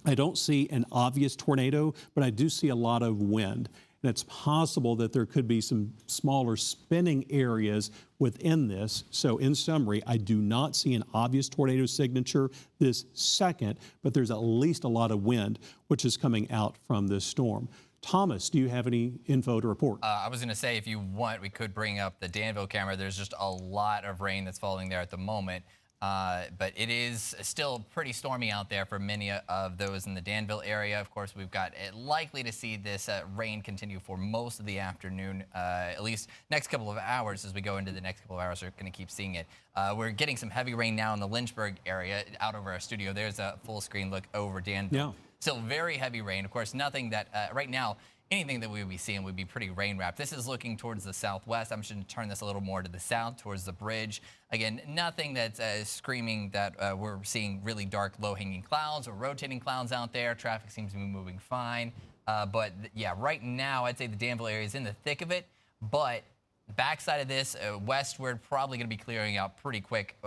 I don't see an obvious tornado, but I do see a lot of wind. And it's possible that there could be some smaller spinning areas within this. So in summary, I do not see an obvious tornado signature this second, but there's at least a lot of wind which is coming out from this storm. Thomas, do you have any info to report? I was going to say, if you want, we could bring up the Danville camera. There's just a lot of rain that's falling there at the moment. But it is still pretty stormy out there for many of those in the Danville area. Of course, we've got it likely to see this rain continue for most of the afternoon, at least next couple of hours. As we go into the next couple of hours, we're going to keep seeing it. We're getting some heavy rain now in the Lynchburg area out over our studio. There's a full screen look over Danville. Yeah. Still very heavy rain. Of course, nothing that right now, anything that we would be seeing would be pretty rain wrapped. This is looking towards the southwest. I'm just going to turn this a little more to the south, towards the bridge. Again, nothing that's screaming that we're seeing really dark, low-hanging clouds or rotating clouds out there. Traffic seems to be moving fine. But yeah, right now, I'd say the Danville area is in the thick of it. But the backside of this, westward, probably going to be clearing out pretty quick.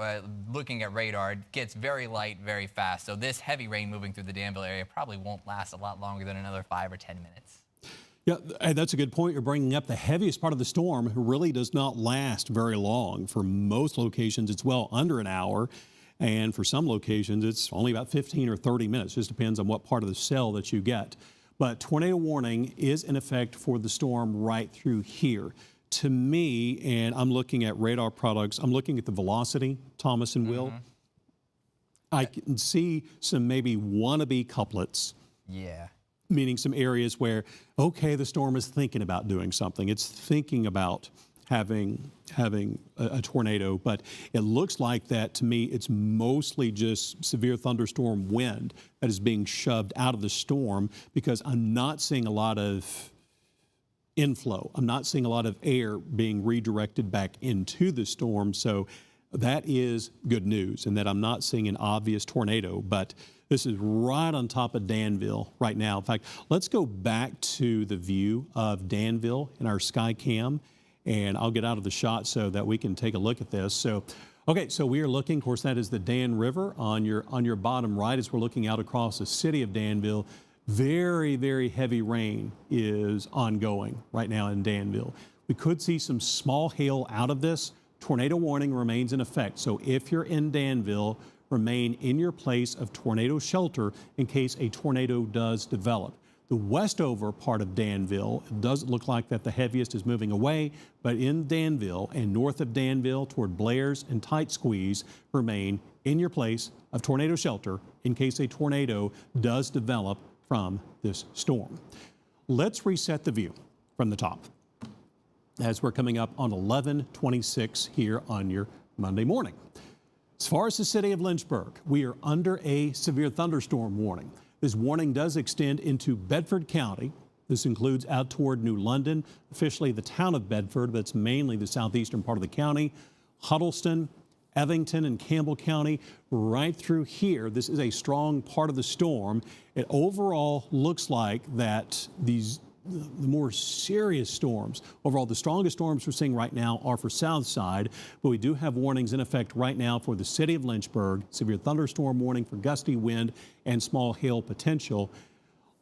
Looking at radar, it gets very light, very fast. So this heavy rain moving through the Danville area probably won't last a lot longer than another 5 or 10 minutes. Yeah, and that's a good point you're bringing up. The heaviest part of the storm really does not last very long. For most locations, it's well under an hour. And for some locations, it's only about 15 or 30 minutes. Just depends on what part of the cell that you get. But tornado warning is in effect for the storm right through here. To me, and I'm looking at radar products, I'm looking at the velocity, Thomas and Will. I can see some maybe wannabe couplets. Yeah. Meaning some areas where, okay, the storm is thinking about doing something. It's thinking about having a tornado, but it looks like that to me, it's mostly just severe thunderstorm wind that is being shoved out of the storm, because I'm not seeing a lot of inflow. I'm not seeing a lot of air being redirected back into the storm. So that is good news, and that I'm not seeing an obvious tornado, but this is right on top of Danville right now. In fact, let's go back to the view of Danville in our sky cam, and I'll get out of the shot so that we can take a look at this. So, okay, so we are looking, of course, that is the Dan River on your bottom right as we're looking out across the city of Danville. Very, very heavy rain is ongoing right now in Danville. We could see some small hail out of this. Tornado warning remains in effect. So if you're in Danville, remain in your place of tornado shelter in case a tornado does develop. The westover part of Danville, it doesn't look like that the heaviest is moving away, but in Danville and north of Danville toward Blair's and Tight Squeeze, remain in your place of tornado shelter in case a tornado does develop from this storm. Let's reset the view from the top as we're coming up on 11:26 here on your Monday morning. As far as the city of Lynchburg, we are under a severe thunderstorm warning. This warning does extend into Bedford County. This includes out toward New London, officially the town of Bedford, but it's mainly the southeastern part of the county, Huddleston, Evington, and Campbell County, right through here. This is a strong part of the storm. It overall looks like that the more serious storms, overall the strongest storms we're seeing right now are for Southside, but we do have warnings in effect right now for the city of Lynchburg, severe thunderstorm warning for gusty wind and small hail potential.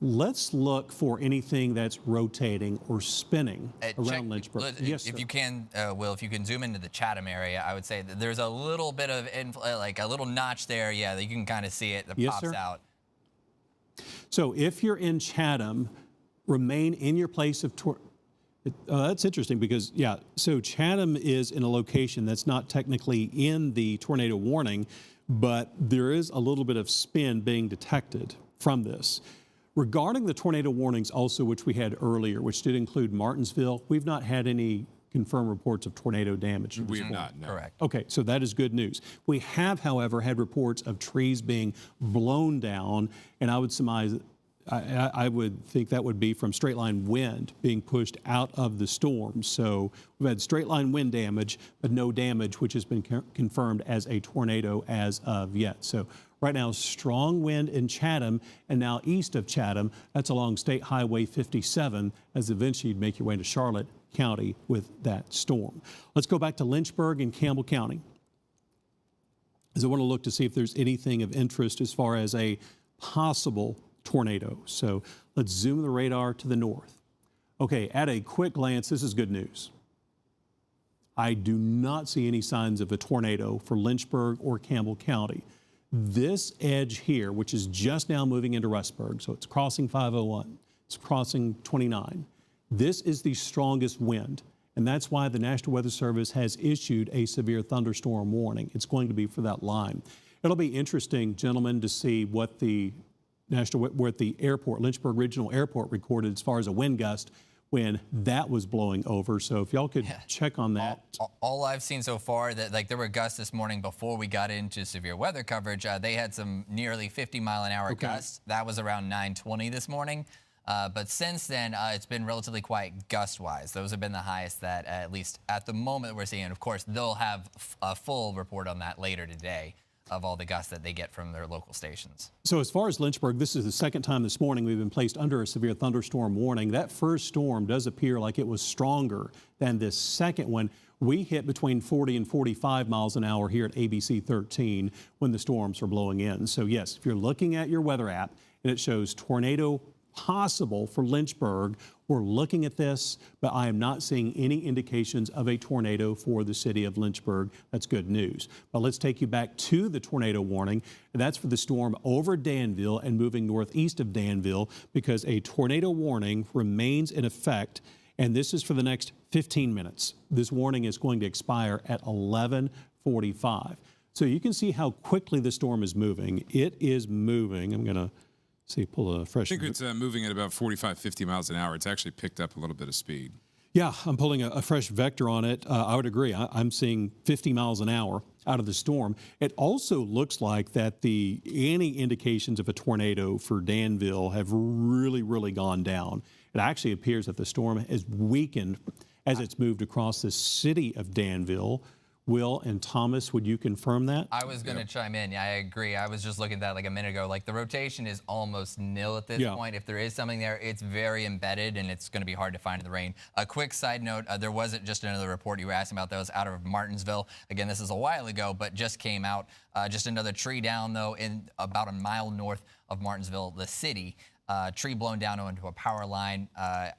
Let's look for anything that's rotating or spinning around Lynchburg. Yes, if you can, Will, if you can zoom into the Chatham area, I would say that there's a little bit of, like a little notch there, yeah, that you can kind of see it that pops out. So if you're in Chatham, remain in your place of that's interesting because, yeah, so Chatham is in a location that's not technically in the tornado warning, but there is a little bit of spin being detected from this. Regarding the tornado warnings also, which we had earlier, which did include Martinsville, we've not had any confirmed reports of tornado damage. We have not, no. Correct. Okay, so that is good news. We have, however, had reports of trees being blown down, and I would surmise I would think that would be from straight line wind being pushed out of the storm. So we've had straight line wind damage, but no damage, which has been confirmed as a tornado as of yet. So right now, strong wind in Chatham, and now east of Chatham, that's along State Highway 57, as eventually you'd make your way to Charlotte County with that storm. Let's go back to Lynchburg and Campbell County, as I want to look to see if there's anything of interest as far as a possible tornado. So let's zoom the radar to the north. Okay, at a quick glance, this is good news. I do not see any signs of a tornado for Lynchburg or Campbell County. This edge here, which is just now moving into Rustburg, so it's crossing 501, It's crossing 29. This is the strongest wind, and that's why the National Weather Service has issued a severe thunderstorm warning. It's going to be for that line. It'll be interesting, gentlemen, to see what the airport, Lynchburg Regional Airport, recorded as far as a wind gust when that was blowing over. So if y'all could check on that. All I've seen so far, that like there were gusts this morning before we got into severe weather coverage. They had some nearly 50-mile-an-hour gusts. That was around 9:20 this morning. But since then, it's been relatively quiet gust-wise. Those have been the highest that, at least at the moment, we're seeing. Of course, they'll have a full report on that later today of all the gusts that they get from their local stations. So as far as Lynchburg, this is the second time this morning we've been placed under a severe thunderstorm warning. That first storm does appear like it was stronger than this second one. We hit between 40 and 45 miles an hour here at ABC 13 when the storms were blowing in. So yes, if you're looking at your weather app and it shows tornado possible for Lynchburg, we're looking at this, but I am not seeing any indications of a tornado for the city of Lynchburg. That's good news. But let's take you back to the tornado warning. And that's for the storm over Danville and moving northeast of Danville, because a tornado warning remains in effect, and this is for the next 15 minutes. This warning is going to expire at 11:45. So you can see how quickly the storm is moving. It is moving. I'm going to pull a fresh. I think it's moving at about 45, 50 miles an hour. It's actually picked up a little bit of speed. Yeah, I'm pulling a fresh vector on it. I would agree. I'm seeing 50 miles an hour out of the storm. It also looks like that any indications of a tornado for Danville have really gone down. It actually appears that the storm has weakened as it's moved across the city of Danville. Will and Thomas, would you confirm that? I was going to chime in. Yeah, I agree. I was just looking at that like a minute ago. Like the rotation is almost nil at this point. If there is something there, it's very embedded and it's going to be hard to find in the rain. A quick side note, there wasn't just another report you were asking about that was out of Martinsville. Again, this is a while ago, but just came out. Just another tree down, though, in about a mile north of Martinsville, the city. Tree blown down onto a power line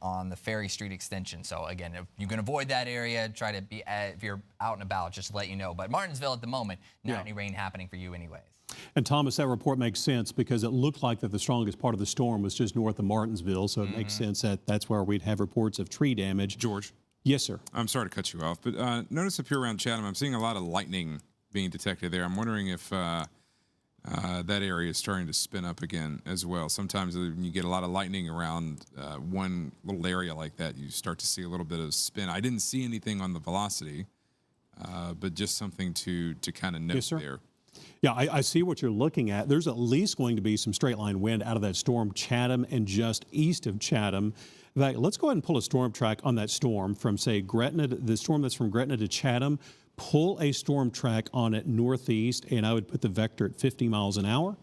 on the Ferry Street extension. So again, if you can avoid that area, try to be, if you're out and about, just to let you know. But Martinsville at the moment, not any rain happening for you anyways. And Thomas, that report makes sense because it looked like that the strongest part of the storm was just north of Martinsville. So it makes sense that that's where we'd have reports of tree damage. George. Yes, sir. I'm sorry to cut you off, but notice up here around Chatham, I'm seeing a lot of lightning being detected there. I'm wondering if that area is starting to spin up again as well. Sometimes when you get a lot of lightning around one little area like that, you start to see a little bit of spin. I didn't see anything on the velocity, but just something to kind of note there. Yeah, I see what you're looking at. There's at least going to be some straight line wind out of that storm, Chatham, and just east of Chatham. In fact, let's go ahead and pull a storm track on that storm from, say, Gretna, the storm that's from Gretna to Chatham. Pull a storm track on it northeast, and I would put the vector at 50 miles an hour.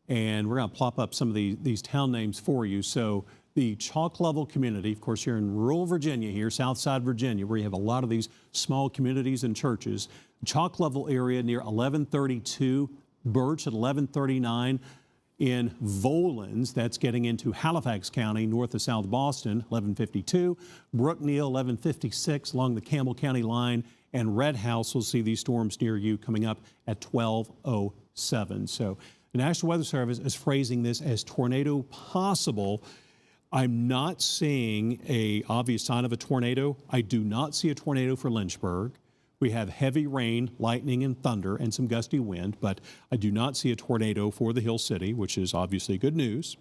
And we're going to plop up some of these town names for you. So the Chalk Level community, of course, you're in rural Virginia here, Southside Virginia, where you have a lot of these small communities and churches. Chalk Level area near 1132, Birch at 1139. In Volans, that's getting into Halifax County, north of South Boston, 1152. Brookneal, 1156, along the Campbell County line. And Red House will see these storms near you coming up at 1207. So the National Weather Service is phrasing this as tornado possible. I'm not seeing an obvious sign of a tornado. I do not see a tornado for Lynchburg. We have heavy rain, lightning, and thunder, and some gusty wind, but I do not see a tornado for the Hill City, which is obviously good news.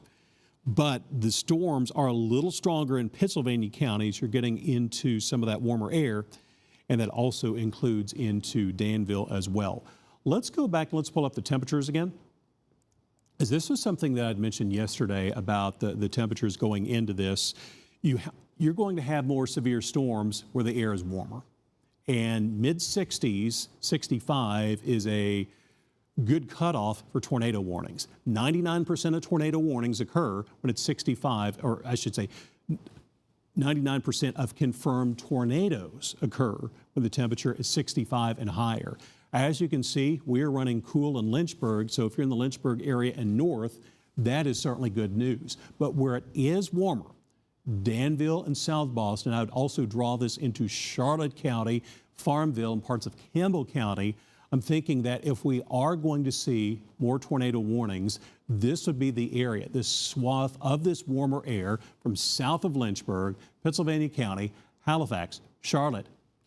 But the storms are a little stronger in Pennsylvania counties. You're getting into some of that warmer air, and that also includes into Danville as well. Let's go back and let's pull up the temperatures again. As this was something that I'd mentioned yesterday about the temperatures going into this. You're going to have more severe storms where the air is warmer. And mid-60s, 65 is a good cutoff for tornado warnings. 99% of tornado warnings occur when it's 65, or I should say 99% of confirmed tornadoes occur when the temperature is 65 and higher. As you can see, we're running cool in Lynchburg, so if you're in the Lynchburg area and north, that is certainly good news. But where it is warmer, Danville and South Boston. I would also draw this into Charlotte County, Farmville, and parts of Campbell County. I'm thinking that if we are going to see more tornado warnings, this would be the area, this swath of this warmer air from south of Lynchburg, Pennsylvania County, Halifax, Charlotte,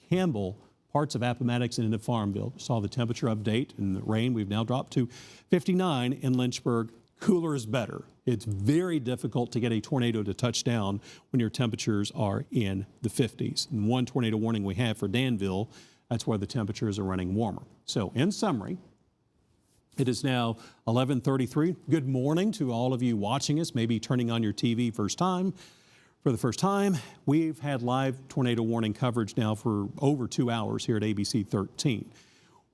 Campbell, parts of Appomattox and into Farmville. Saw the temperature update and the rain. We've now dropped to 59 in Lynchburg. Cooler is better. It's very difficult to get a tornado to touch down when your temperatures are in the 50s. And one tornado warning we have for Danville, that's where the temperatures are running warmer. So in summary, it is now 11:33. Good morning to all of you watching us, maybe turning on your TV first time. For the first time, we've had live tornado warning coverage now for over 2 hours here at ABC 13.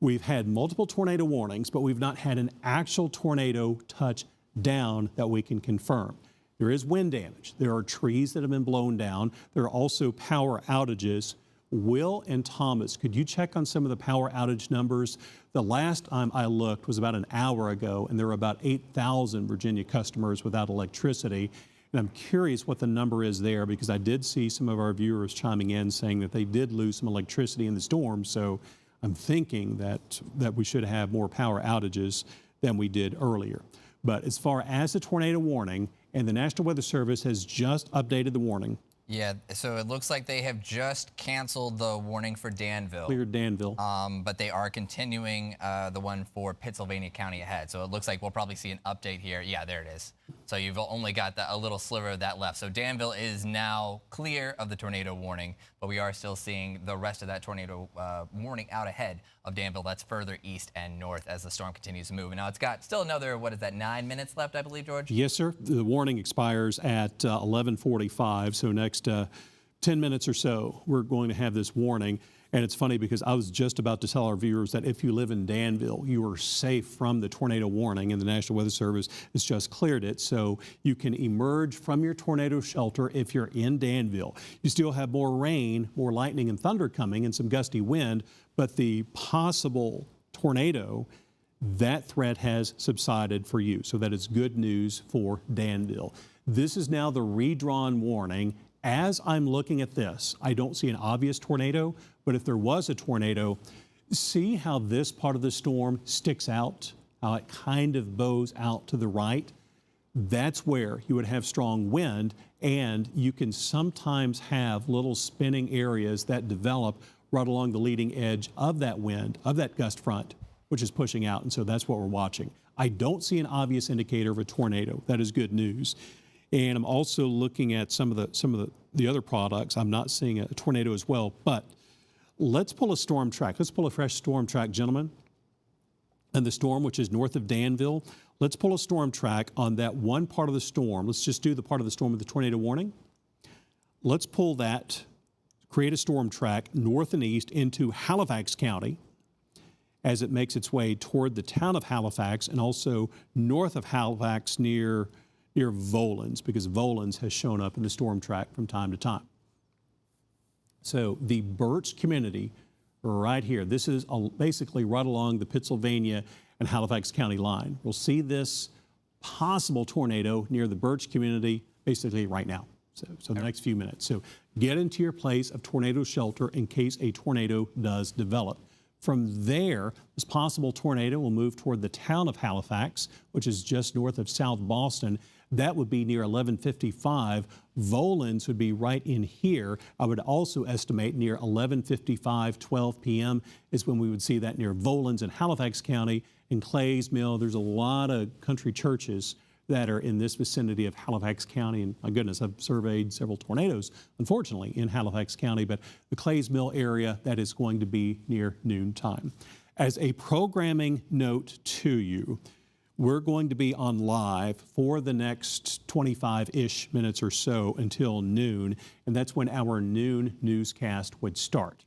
We've had multiple tornado warnings, but we've not had an actual tornado touch down that we can confirm. There is wind damage. There are trees that have been blown down. There are also power outages. Will and Thomas, could you check on some of the power outage numbers? The last time I looked was about an hour ago, and there were about 8,000 Virginia customers without electricity. And I'm curious what the number is there, because I did see some of our viewers chiming in saying that they did lose some electricity in the storm. So I'm thinking that we should have more power outages than we did earlier. But as far as the tornado warning, and the National Weather Service has just updated the warning. Yeah, so it looks like they have just canceled the warning for Danville. Cleared Danville. But they are continuing the one for Pennsylvania County ahead. So it looks like we'll probably see an update here. Yeah, there it is. So you've only got a little sliver of that left. So Danville is now clear of the tornado warning, but we are still seeing the rest of that tornado warning out ahead of Danville. That's further east and north as the storm continues to move. And now it's got still another, 9 minutes left, I believe, George? Yes, sir. The warning expires at 11:45, so next 10 minutes or so, we're going to have this warning. And it's funny because I was just about to tell our viewers that if you live in Danville, you are safe from the tornado warning, and the National Weather Service has just cleared it. So you can emerge from your tornado shelter if you're in Danville. You still have more rain, more lightning and thunder coming, and some gusty wind, but the possible tornado, that threat has subsided for you. So that is good news for Danville. This is now the redrawn warning. As I'm looking at this, I don't see an obvious tornado, but if there was a tornado, see how this part of the storm sticks out, how it kind of bows out to the right? That's where you would have strong wind, and you can sometimes have little spinning areas that develop right along the leading edge of that wind, of that gust front, which is pushing out, and so that's what we're watching. I don't see an obvious indicator of a tornado. That is good news. And I'm also looking at some of the other products. I'm not seeing a tornado as well, but let's pull a storm track. Let's pull a fresh storm track, gentlemen. And the storm, which is north of Danville, let's pull a storm track on that one part of the storm. Let's just do the part of the storm with the tornado warning. Let's pull that, create a storm track north and east into Halifax County as it makes its way toward the town of Halifax, and also north of Halifax near Volans, because Volans has shown up in the storm track from time to time. So the Birch community right here, this is basically right along the Pennsylvania and Halifax County line. We'll see this possible tornado near the Birch community basically right now. So the next few minutes. So get into your place of tornado shelter in case a tornado does develop. From there, this possible tornado will move toward the town of Halifax, which is just north of South Boston. That would be near 11:55. Volans would be right in here. I would also estimate near 11:55, 12 p.m. is when we would see that near Volans in Halifax County. In Clays Mill, there's a lot of country churches that are in this vicinity of Halifax County. And my goodness, I've surveyed several tornadoes, unfortunately, in Halifax County. But the Clays Mill area, that is going to be near noontime. As a programming note to you, we're going to be on live for the next 25-ish minutes or so until noon, and that's when our noon newscast would start.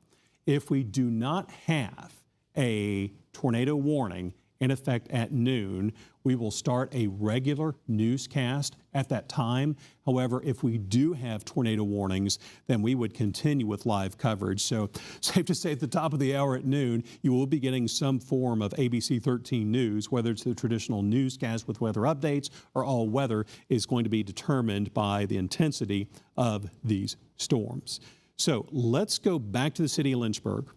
If we do not have a tornado warning in effect at noon, we will start a regular newscast at that time. However, if we do have tornado warnings, then we would continue with live coverage. So safe to say at the top of the hour at noon, you will be getting some form of ABC 13 news, whether it's the traditional newscast with weather updates or all weather is going to be determined by the intensity of these storms. So let's go back to the city of Lynchburg.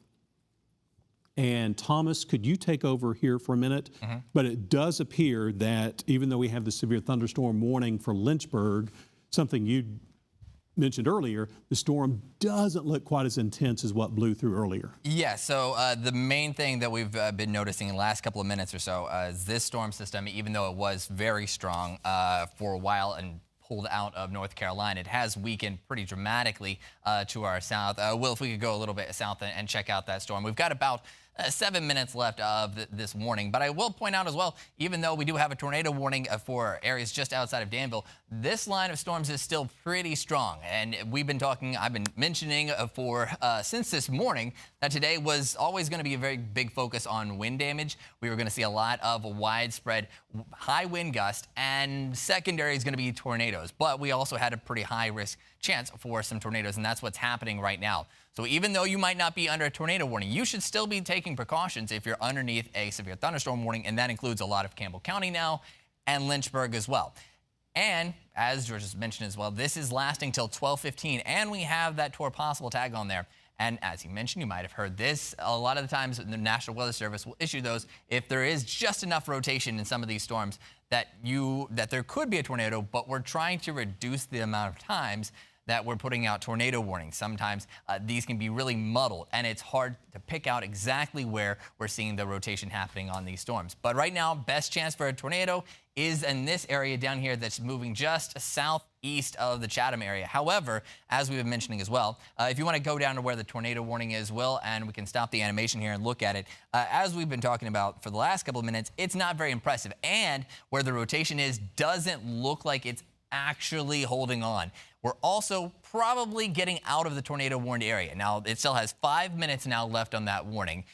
And Thomas, could you take over here for a minute? But it does appear that even though we have the severe thunderstorm warning for Lynchburg, something you mentioned earlier, the storm doesn't look quite as intense as what blew through earlier. Yeah, so the main thing that we've been noticing in the last couple of minutes or so is this storm system, even though it was very strong for a while and pulled out of North Carolina, it has weakened pretty dramatically to our south. Will, if we could go a little bit south and check out that storm. We've got about 7 minutes left of this warning, but I will point out as well, even though we do have a tornado warning for areas just outside of Danville, this line of storms is still pretty strong. And I've been mentioning since this morning that today was always going to be a very big focus on wind damage. We were going to see a lot of widespread high wind gust, and secondary is going to be tornadoes. But we also had a pretty high risk chance for some tornadoes, and that's what's happening right now. So even though you might not be under a tornado warning, you should still be taking precautions if you're underneath a severe thunderstorm warning, and that includes a lot of Campbell County now and Lynchburg as well. And as George has mentioned as well, this is lasting till 12:15, and we have that tour possible tag on there. And as he mentioned, you might have heard this, a lot of the times the National Weather Service will issue those if there is just enough rotation in some of these storms that there could be a tornado, but we're trying to reduce the amount of times that we're putting out tornado warnings. Sometimes these can be really muddled, and it's hard to pick out exactly where we're seeing the rotation happening on these storms. But right now, best chance for a tornado is in this area down here that's moving just southeast of the Chatham area. However, as we've been mentioning as well, if you want to go down to where the tornado warning is, Will, and we can stop the animation here and look at it, as we've been talking about for the last couple of minutes, it's not very impressive. And where the rotation is doesn't look like it's actually holding on. We're also probably getting out of the tornado warned area. Now, it still has 5 minutes now left on that warning.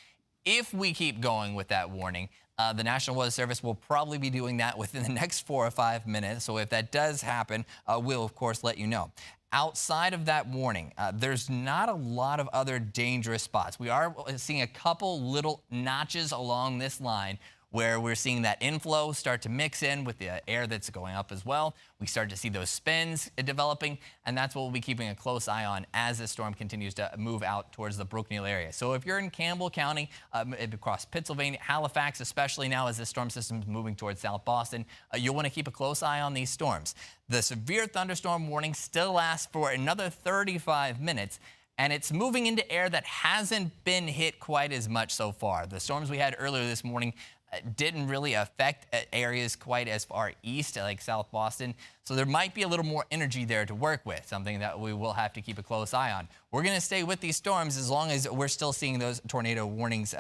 If we keep going with that warning, the National Weather Service will probably be doing that within the next 4 or 5 minutes. So if that does happen, we'll, of course, let you know. Outside of that warning, there's not a lot of other dangerous spots. We are seeing a couple little notches along this line where we're seeing that inflow start to mix in with the air that's going up as well. We start to see those spins developing, and that's what we'll be keeping a close eye on as this storm continues to move out towards the Brookneal area. So if you're in Campbell County, across Pennsylvania, Halifax, especially now as this storm system is moving towards South Boston, you'll want to keep a close eye on these storms. The severe thunderstorm warning still lasts for another 35 minutes. And it's moving into air that hasn't been hit quite as much so far. The storms we had earlier this morning didn't really affect areas quite as far east, like South Boston. So there might be a little more energy there to work with, something that we will have to keep a close eye on. We're going to stay with these storms as long as we're still seeing those tornado warnings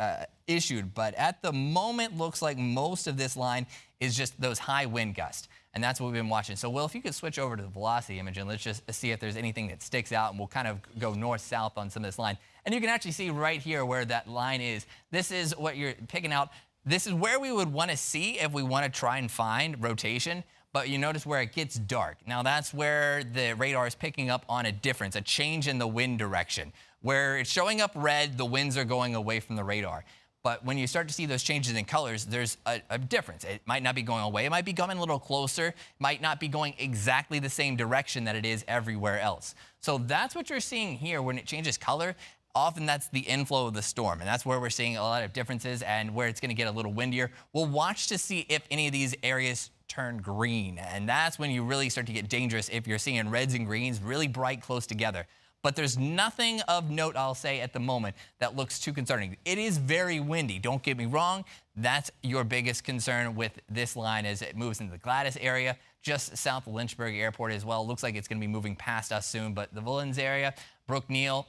issued. But at the moment, looks like most of this line is just those high wind gusts. And that's what we've been watching. So, Will, if you could switch over to the velocity image and let's just see if there's anything that sticks out, and we'll kind of go north-south on some of this line. And you can actually see right here where that line is. This is what you're picking out. This is where we would want to see if we want to try and find rotation, but you notice where it gets dark. Now that's where the radar is picking up on a difference, a change in the wind direction. Where it's showing up red, the winds are going away from the radar. But when you start to see those changes in colors, there's a difference. It might not be going away. It might be coming a little closer. It might not be going exactly the same direction that it is everywhere else. So that's what you're seeing here when it changes color. Often that's the inflow of the storm, and that's where we're seeing a lot of differences and where it's going to get a little windier. We'll watch to see if any of these areas turn green, and that's when you really start to get dangerous if you're seeing reds and greens really bright close together. But there's nothing of note, I'll say, at the moment that looks too concerning. It is very windy, don't get me wrong. That's your biggest concern with this line as it moves into the Gladys area, just south of Lynchburg Airport as well. Looks like it's going to be moving past us soon, but the Villains area, Brookneal,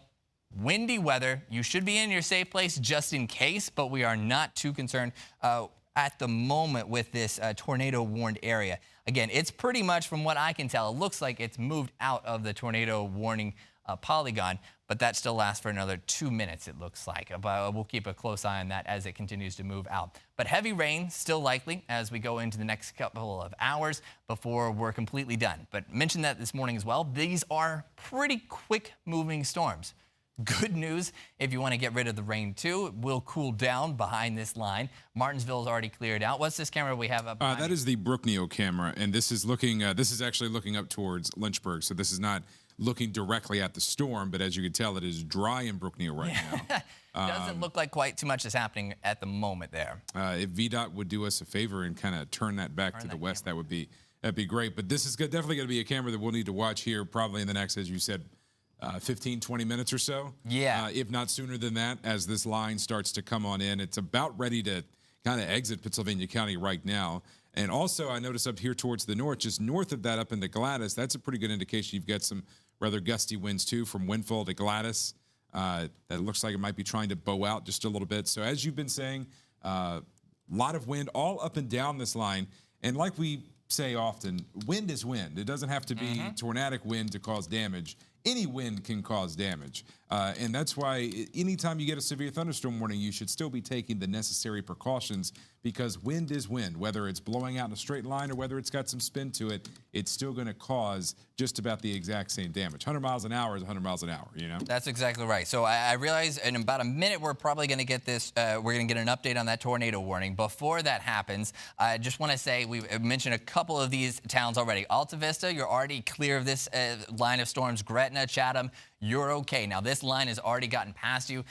windy weather. You should be in your safe place just in case, but we are not too concerned at the moment with this tornado warned area. Again, it's pretty much, from what I can tell, it looks like it's moved out of the tornado warning polygon, but that still lasts for another 2 minutes, it looks like. But we'll keep a close eye on that as it continues to move out. But heavy rain still likely as we go into the next couple of hours before we're completely done. But mentioned that this morning as well. These are pretty quick moving storms. Good news, if you want to get rid of the rain too, it will cool down behind this line. Martinsville is already cleared out. What's this camera we have up behind That you? is the Brookneal camera, and this is looking. This is actually looking up towards Lynchburg, so this is not looking directly at the storm. But as you can tell, it is dry in Brookneal right now. Doesn't look like quite too much is happening at the moment there. If VDOT would do us a favor and kind of turn that back to the west, that'd be great. But this is definitely going to be a camera that we'll need to watch here probably in the next, as you said, 15, 20 minutes or so. Yeah. If not sooner than that, as this line starts to come on in. It's about ready to kind of exit Pittsylvania County right now. And also, I notice up here towards the north, just north of that up into Gladys, that's a pretty good indication you've got some rather gusty winds too from Winfield to Gladys. That looks like it might be trying to bow out just a little bit. So as you've been saying, a lot of wind all up and down this line. And like we say often, wind is wind. It doesn't have to be tornadic wind to cause damage. Any wind can cause damage. And that's why anytime you get a severe thunderstorm warning, you should still be taking the necessary precautions, because wind is wind. Whether it's blowing out in a straight line or whether it's got some spin to it, it's still going to cause just about the exact same damage. 100 miles an hour is 100 miles an hour, you know? That's exactly right. So I realize in about a minute we're probably going to get this, we're going to get an update on that tornado warning. Before that happens, I just want to say we've mentioned a couple of these towns already. Alta Vista, you're already clear of this line of storms. Gretna, Chatham, you're okay. Now, this line has already gotten past you,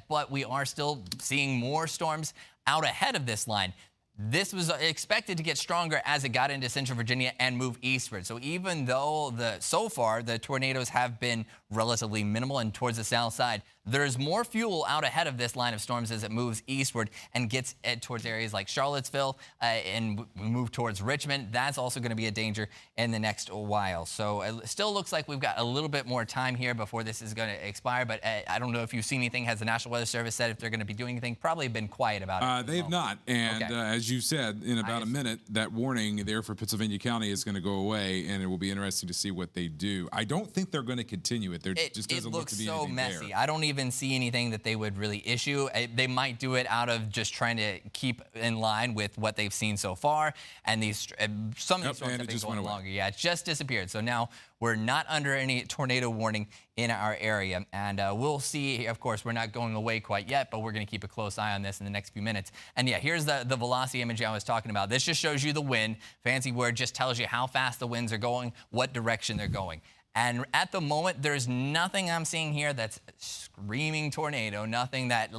but we are still seeing more storms out ahead of this line. This was expected to get stronger as it got into Central Virginia and move eastward. So even though so far the tornadoes have been relatively minimal and towards the south side, there's more fuel out ahead of this line of storms as it moves eastward and gets towards areas like Charlottesville and we move towards Richmond. That's also going to be a danger in the next while. So it still looks like we've got a little bit more time here before this is going to expire. But I don't know if you've seen anything. Has the National Weather Service said if they're going to be doing anything? Probably been quiet about it. They've not. And Okay. as you said, in about a minute, that warning there for Pittsylvania County is going to go away, and it will be interesting to see what they do. I don't think they're going to continue it. There just doesn't look to be so anything messy. there. I don't even see anything that they would really issue. They might do it out of just trying to keep in line with what they've seen so far. And these some of these storms have been going longer. Yeah, it just disappeared. So now we're not under any tornado warning in our area. And we'll see. Of course, we're not going away quite yet, but we're going to keep a close eye on this in the next few minutes. And yeah, here's the velocity image I was talking about. This just shows you the wind. Fancy word, just tells you how fast the winds are going, what direction they're going. And at the moment, there's nothing I'm seeing here that's screaming tornado, nothing that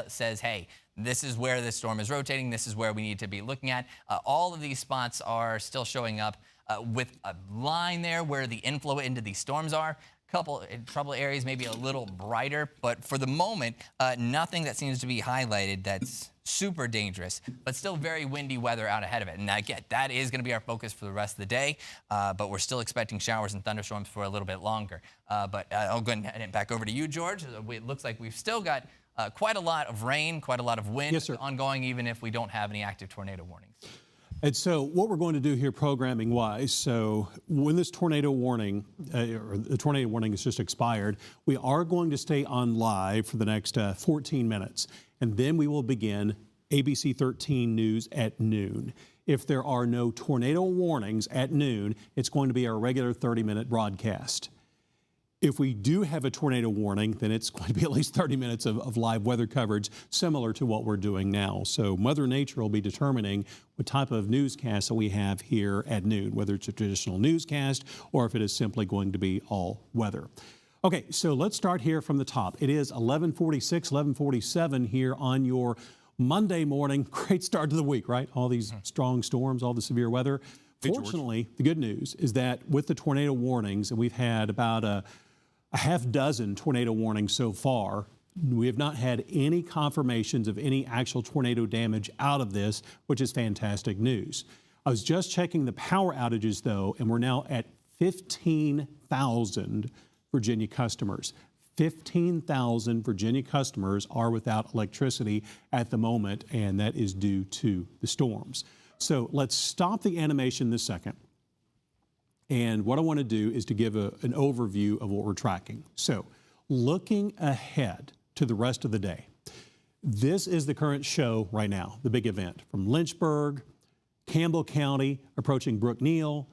says, hey, this is where this storm is rotating, this is where we need to be looking at. All of these spots are still showing up with a line there where the inflow into these storms are. Couple trouble areas maybe a little brighter, but for the moment, nothing that seems to be highlighted that's super dangerous, but still very windy weather out ahead of it. And again, that is going to be our focus for the rest of the day, but we're still expecting showers and thunderstorms for a little bit longer. But I'll go ahead and back over to you, George. It looks like we've still got quite a lot of rain, quite a lot of wind ongoing, even if we don't have any active tornado warnings. And so what we're going to do here programming-wise, so when this tornado warning, or the tornado warning has just expired, we are going to stay on live for the next 14 minutes. And then we will begin ABC 13 News at noon. If there are no tornado warnings at noon, it's going to be our regular 30-minute broadcast. If we do have a tornado warning, then it's going to be at least 30 minutes of live weather coverage, similar to what we're doing now. So Mother Nature will be determining what type of newscast that we have here at noon, whether it's a traditional newscast or if it is simply going to be all weather. Okay, so let's start here from the top. It is 11:46, 11:47 here on your Monday morning. Great start to the week, right? All these strong storms, all the severe weather. Fortunately, the good news is that with the tornado warnings, and we've had about a half dozen tornado warnings so far, we have not had any confirmations of any actual tornado damage out of this, which is fantastic news. I was just checking the power outages, though, and we're now at 15,000 Virginia customers. 15,000 Virginia customers are without electricity at the moment, and that is due to the storms. So let's stop the animation this second. And what I want to do is to give an overview of what we're tracking. So looking ahead to the rest of the day, this is the current show right now, the big event from Lynchburg, Campbell County, approaching Brookneal,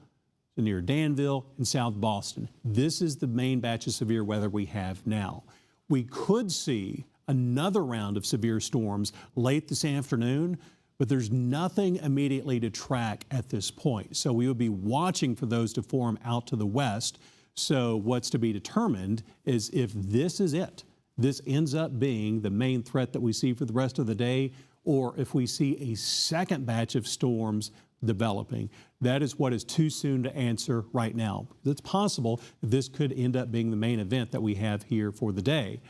near Danville, and South Boston. This is the main batch of severe weather we have now. We could see another round of severe storms late this afternoon, but there's nothing immediately to track at this point. So we would be watching for those to form out to the west. So what's to be determined is if this is it, this ends up being the main threat that we see for the rest of the day, or if we see a second batch of storms developing. That is what is too soon to answer right now. It's possible this could end up being the main event that we have here for the day,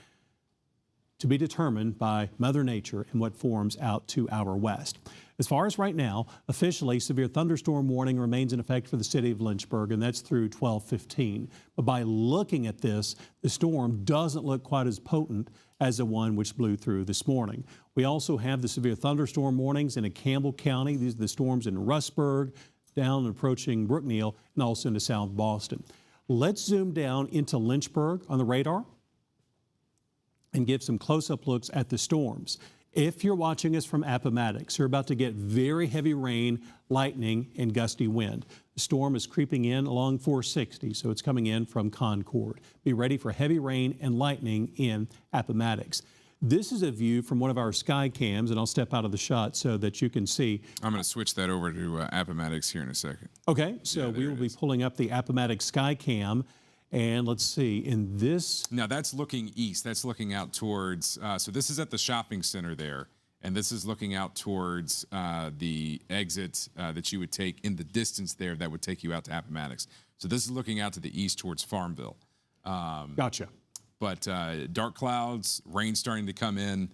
to be determined by Mother Nature and what forms out to our west. As far as right now, officially, severe thunderstorm warning remains in effect for the city of Lynchburg, and that's through 12:15. But by looking at this, the storm doesn't look quite as potent as the one which blew through this morning. We also have the severe thunderstorm warnings in Campbell County. These are the storms in Rustburg, down and approaching Brookneal, and also into South Boston. Let's zoom down into Lynchburg on the radar and give some close-up looks at the storms. If you're watching us from Appomattox, you're about to get very heavy rain, lightning, and gusty wind. The storm is creeping in along 460, so it's coming in from Concord. Be ready for heavy rain and lightning in Appomattox. This is a view from one of our sky cams, and I'll step out of the shot so that you can see. I'm going to switch that over to Appomattox here in a second. Okay, so we will be pulling up the Appomattox sky cam. And let's see, in this... Now that's looking east. That's looking out towards, so this is at the shopping center there. And this is looking out towards the exit that you would take in the distance there that would take you out to Appomattox. So this is looking out to the east towards Farmville. Gotcha. But dark clouds, rain starting to come in.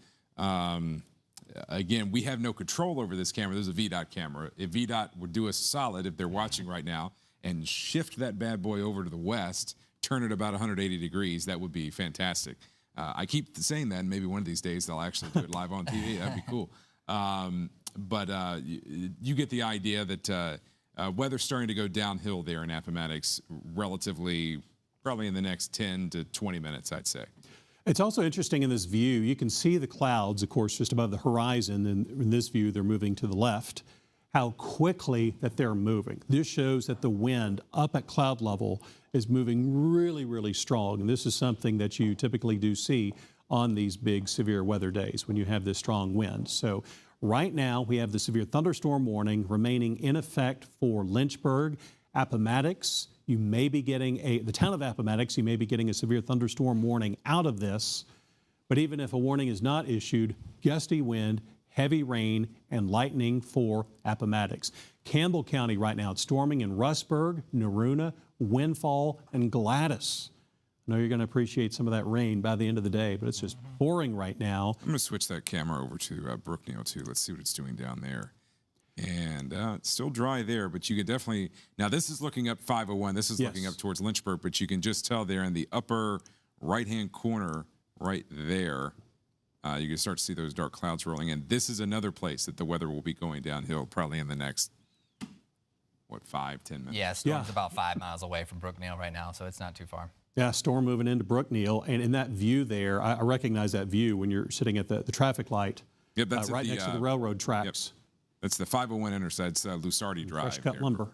Again, we have no control over this camera. There's a VDOT camera. If VDOT would do us a solid, if they're watching right now, and shift that bad boy over to the west, turn it about 180 degrees, that would be fantastic. I keep saying that, and maybe one of these days they'll actually do it live on TV. That'd be cool. But you get the idea that weather's starting to go downhill there in Appomattox relatively, probably in the next 10 to 20 minutes, I'd say. It's also interesting in this view, you can see the clouds, of course, just above the horizon, and in this view, they're moving to the left. How quickly that they're moving. This shows that the wind up at cloud level is moving really, really strong. And this is something that you typically do see on these big severe weather days when you have this strong wind. So right now we have the severe thunderstorm warning remaining in effect for Lynchburg, Appomattox. You may be getting the town of Appomattox, you may be getting a severe thunderstorm warning out of this. But even if a warning is not issued, gusty wind, heavy rain, and lightning for Appomattox. Campbell County right now, it's storming in Rustburg, Naruna, Windfall, and Gladys. I know you're going to appreciate some of that rain by the end of the day, but it's just pouring right now. I'm going to switch that camera over to Brookneal too. Let's see what it's doing down there. And it's still dry there, but you could definitely, now this is looking up 501. This is looking up towards Lynchburg, but you can just tell there in the upper right-hand corner right there, you can start to see those dark clouds rolling in. This is another place that the weather will be going downhill probably in the next, 5-10 minutes? Yeah, storm's about 5 miles away from Brookneal right now, so it's not too far. Yeah, storm moving into Brookneal. And in that view there, I recognize that view when you're sitting at the traffic light. Yep, that's right next to the railroad tracks. Yep. That's the 501 interstate, Lusardi Drive. Fresh cut lumber.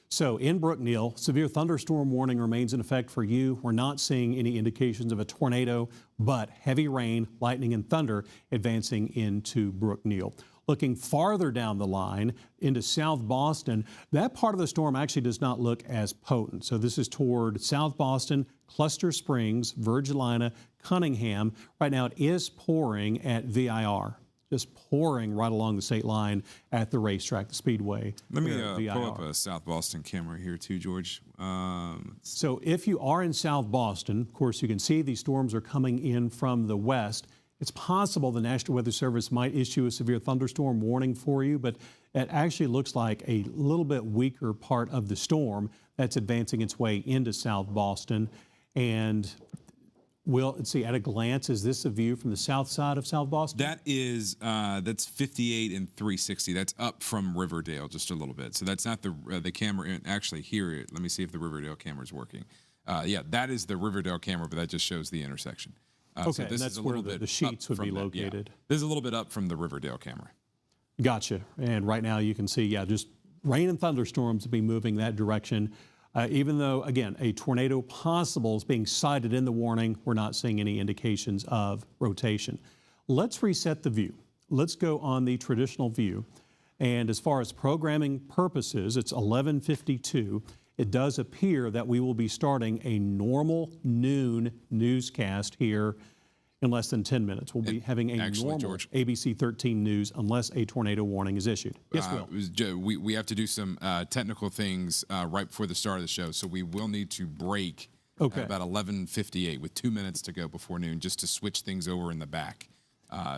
So in Brookneal, severe thunderstorm warning remains in effect for you. We're not seeing any indications of a tornado, but heavy rain, lightning, and thunder advancing into Brookneal. Looking farther down the line into South Boston, that part of the storm actually does not look as potent. So this is toward South Boston, Cluster Springs, Virgilina, Cunningham. Right now it is pouring at VIR. Just pouring right along the state line at the racetrack, the Speedway. Let me pull up a South Boston camera here too, George. So if you are in South Boston, of course, you can see these storms are coming in from the west. It's possible the National Weather Service might issue a severe thunderstorm warning for you, but it actually looks like a little bit weaker part of the storm that's advancing its way into South Boston. And let's see, at a glance, is this a view from the south side of South Boston? That is, that's 58 and 360. That's up from Riverdale just a little bit. So that's not the camera. Actually, here, let me see if the Riverdale camera is working. Yeah, that is the Riverdale camera, but that just shows the intersection. Okay, so this and that's is a where little bit the sheets would be from located. Yeah. This is a little bit up from the Riverdale camera. Gotcha. And right now you can see, just rain and thunderstorms will be moving that direction. Even though, again, a tornado possible is being cited in the warning, we're not seeing any indications of rotation. Let's reset the view. Let's go on the traditional view. And as far as programming purposes, it's 11:52. It does appear that we will be starting a normal noon newscast here in less than 10 minutes. We'll be having a normal George, ABC 13 news unless a tornado warning is issued. Yes, Will. We have to do some technical things right before the start of the show, so we will need to break at about 11:58 with 2 minutes to go before noon just to switch things over in the back.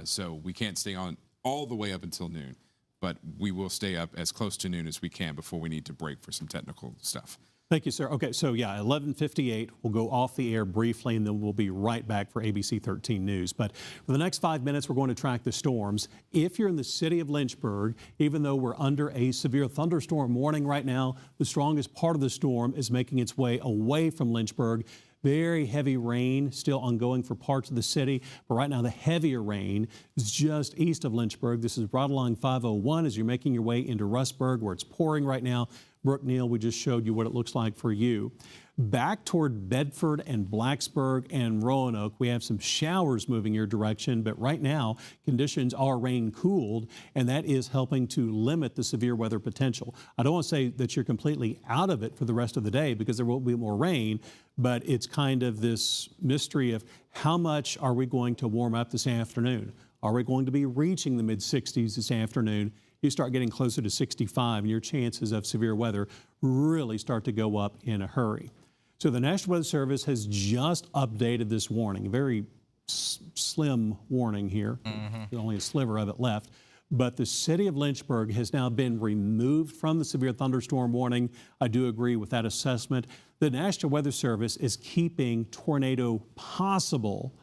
So we can't stay on all the way up until noon, but we will stay up as close to noon as we can before we need to break for some technical stuff. Thank you, sir. Okay, so yeah, 11:58, we'll go off the air briefly, and then we'll be right back for ABC 13 News. But for the next 5 minutes, we're going to track the storms. If you're in the city of Lynchburg, even though we're under a severe thunderstorm warning right now, the strongest part of the storm is making its way away from Lynchburg. Very heavy rain still ongoing for parts of the city, but right now the heavier rain is just east of Lynchburg. This is right along 501 as you're making your way into Rustburg, where it's pouring right now. Brookneal, we just showed you what it looks like for you. Back toward Bedford and Blacksburg and Roanoke, we have some showers moving your direction, but right now conditions are rain cooled, and that is helping to limit the severe weather potential. I don't want to say that you're completely out of it for the rest of the day because there will be more rain, but it's kind of this mystery of how much are we going to warm up this afternoon? Are we going to be reaching the mid-60s this afternoon? You start getting closer to 65 and your chances of severe weather really start to go up in a hurry. So the National Weather Service has just updated this warning, a very slim warning here, There's only a sliver of it left. But the city of Lynchburg has now been removed from the severe thunderstorm warning. I do agree with that assessment. The National Weather Service is keeping tornado possible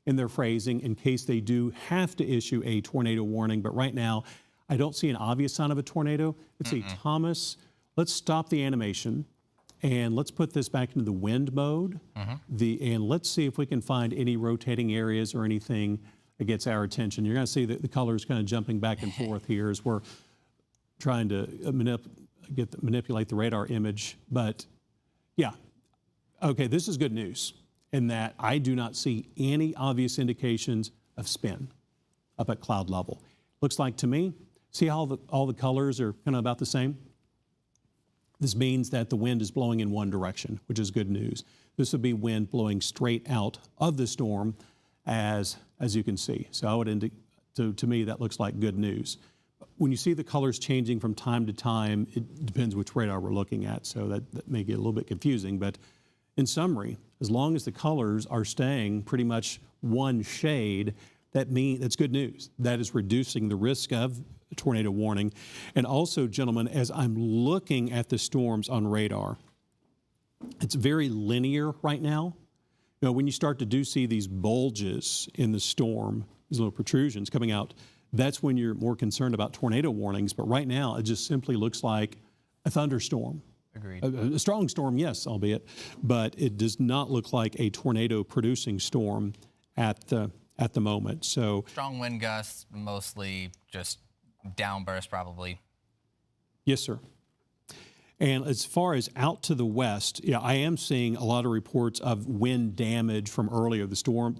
in their phrasing in case they do have to issue a tornado warning. But right now, I don't see an obvious sign of a tornado. Let's see, Thomas, let's stop the animation and let's put this back into the wind mode. And let's see if we can find any rotating areas or anything that gets our attention. You're going to see that the colors kind of jumping back and forth here as we're trying to manipulate the radar image. But yeah, okay, this is good news in that I do not see any obvious indications of spin up at cloud level. Looks like to me, see how all the colors are kind of about the same? This means that the wind is blowing in one direction, which is good news. This would be wind blowing straight out of the storm as you can see. So I would to me, that looks like good news. When you see the colors changing from time to time, it depends which radar we're looking at. So that may get a little bit confusing, but in summary, as long as the colors are staying pretty much one shade, that's good news. That is reducing the risk of a tornado warning. And also, gentlemen, as I'm looking at the storms on radar, it's very linear right now. You know, when you start to see these bulges in the storm, these little protrusions coming out, that's when you're more concerned about tornado warnings. But right now, it just simply looks like a thunderstorm. Agreed. A strong storm, yes, albeit, but it does not look like a tornado-producing storm at the moment. So strong wind gusts, mostly just downburst, probably. Yes, sir. And as far as out to the west, yeah, I am seeing a lot of reports of wind damage from earlier. The storm,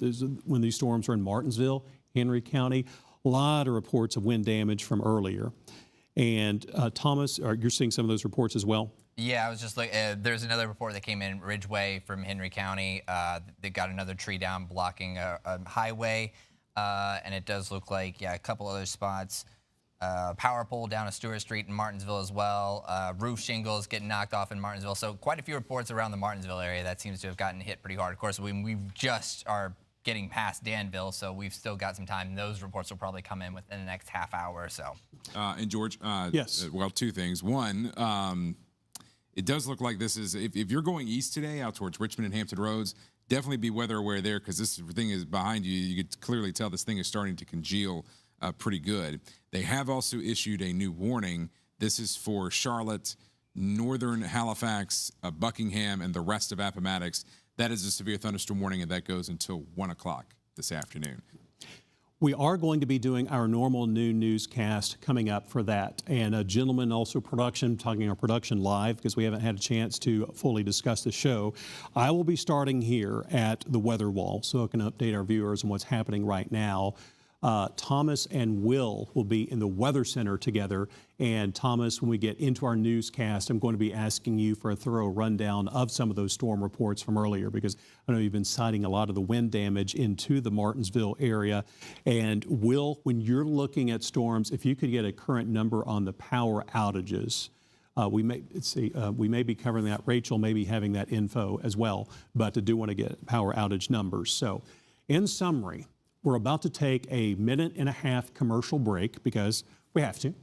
when these storms were in Martinsville, Henry County, a lot of reports of wind damage from earlier. And Thomas, you're seeing some of those reports as well? Yeah, I was just like, there's another report that came in Ridgeway from Henry County. They got another tree down blocking a highway, and it does look like, yeah, a couple other spots. Power pole down a Stewart Street in Martinsville as well. Roof shingles getting knocked off in Martinsville. So quite a few reports around the Martinsville area that seems to have gotten hit pretty hard. Of course, we just are getting past Danville, so we've still got some time. Those reports will probably come in within the next half hour or so. And George, yes. Well, two things. One, it does look like this is, if you're going east today out towards Richmond and Hampton Roads, definitely be weather aware there because this thing is behind you. You could clearly tell this thing is starting to congeal pretty good. They have also issued a new warning. This is for Charlotte, northern Halifax, Buckingham, and the rest of Appomattox. That is a severe thunderstorm warning, and that goes until 1 o'clock this afternoon. We are going to be doing our normal noon newscast coming up for that. And a gentleman also talking our production live because we haven't had a chance to fully discuss the show. I will be starting here at the weather wall so I can update our viewers on what's happening right now. Thomas and Will be in the Weather Center together. And Thomas, when we get into our newscast, I'm going to be asking you for a thorough rundown of some of those storm reports from earlier, because I know you've been citing a lot of the wind damage into the Martinsville area. And Will, when you're looking at storms, if you could get a current number on the power outages, we may be covering that. Rachel may be having that info as well, but I do want to get power outage numbers. So in summary, we're about to take a 1.5-minute commercial break because we have to,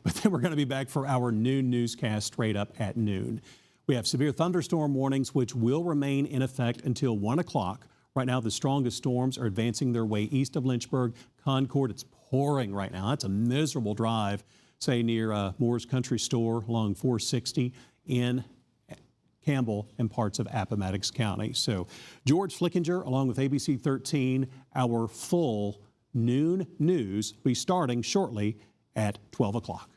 but then we're going to be back for our noon newscast straight up at noon. We have severe thunderstorm warnings, which will remain in effect until 1 o'clock. Right now, the strongest storms are advancing their way east of Lynchburg. Concord, it's pouring right now. That's a miserable drive, say near Moore's Country Store along 460 in Campbell and parts of Appomattox County. So George Flickinger, along with ABC 13, our full noon news will be starting shortly at 12 o'clock.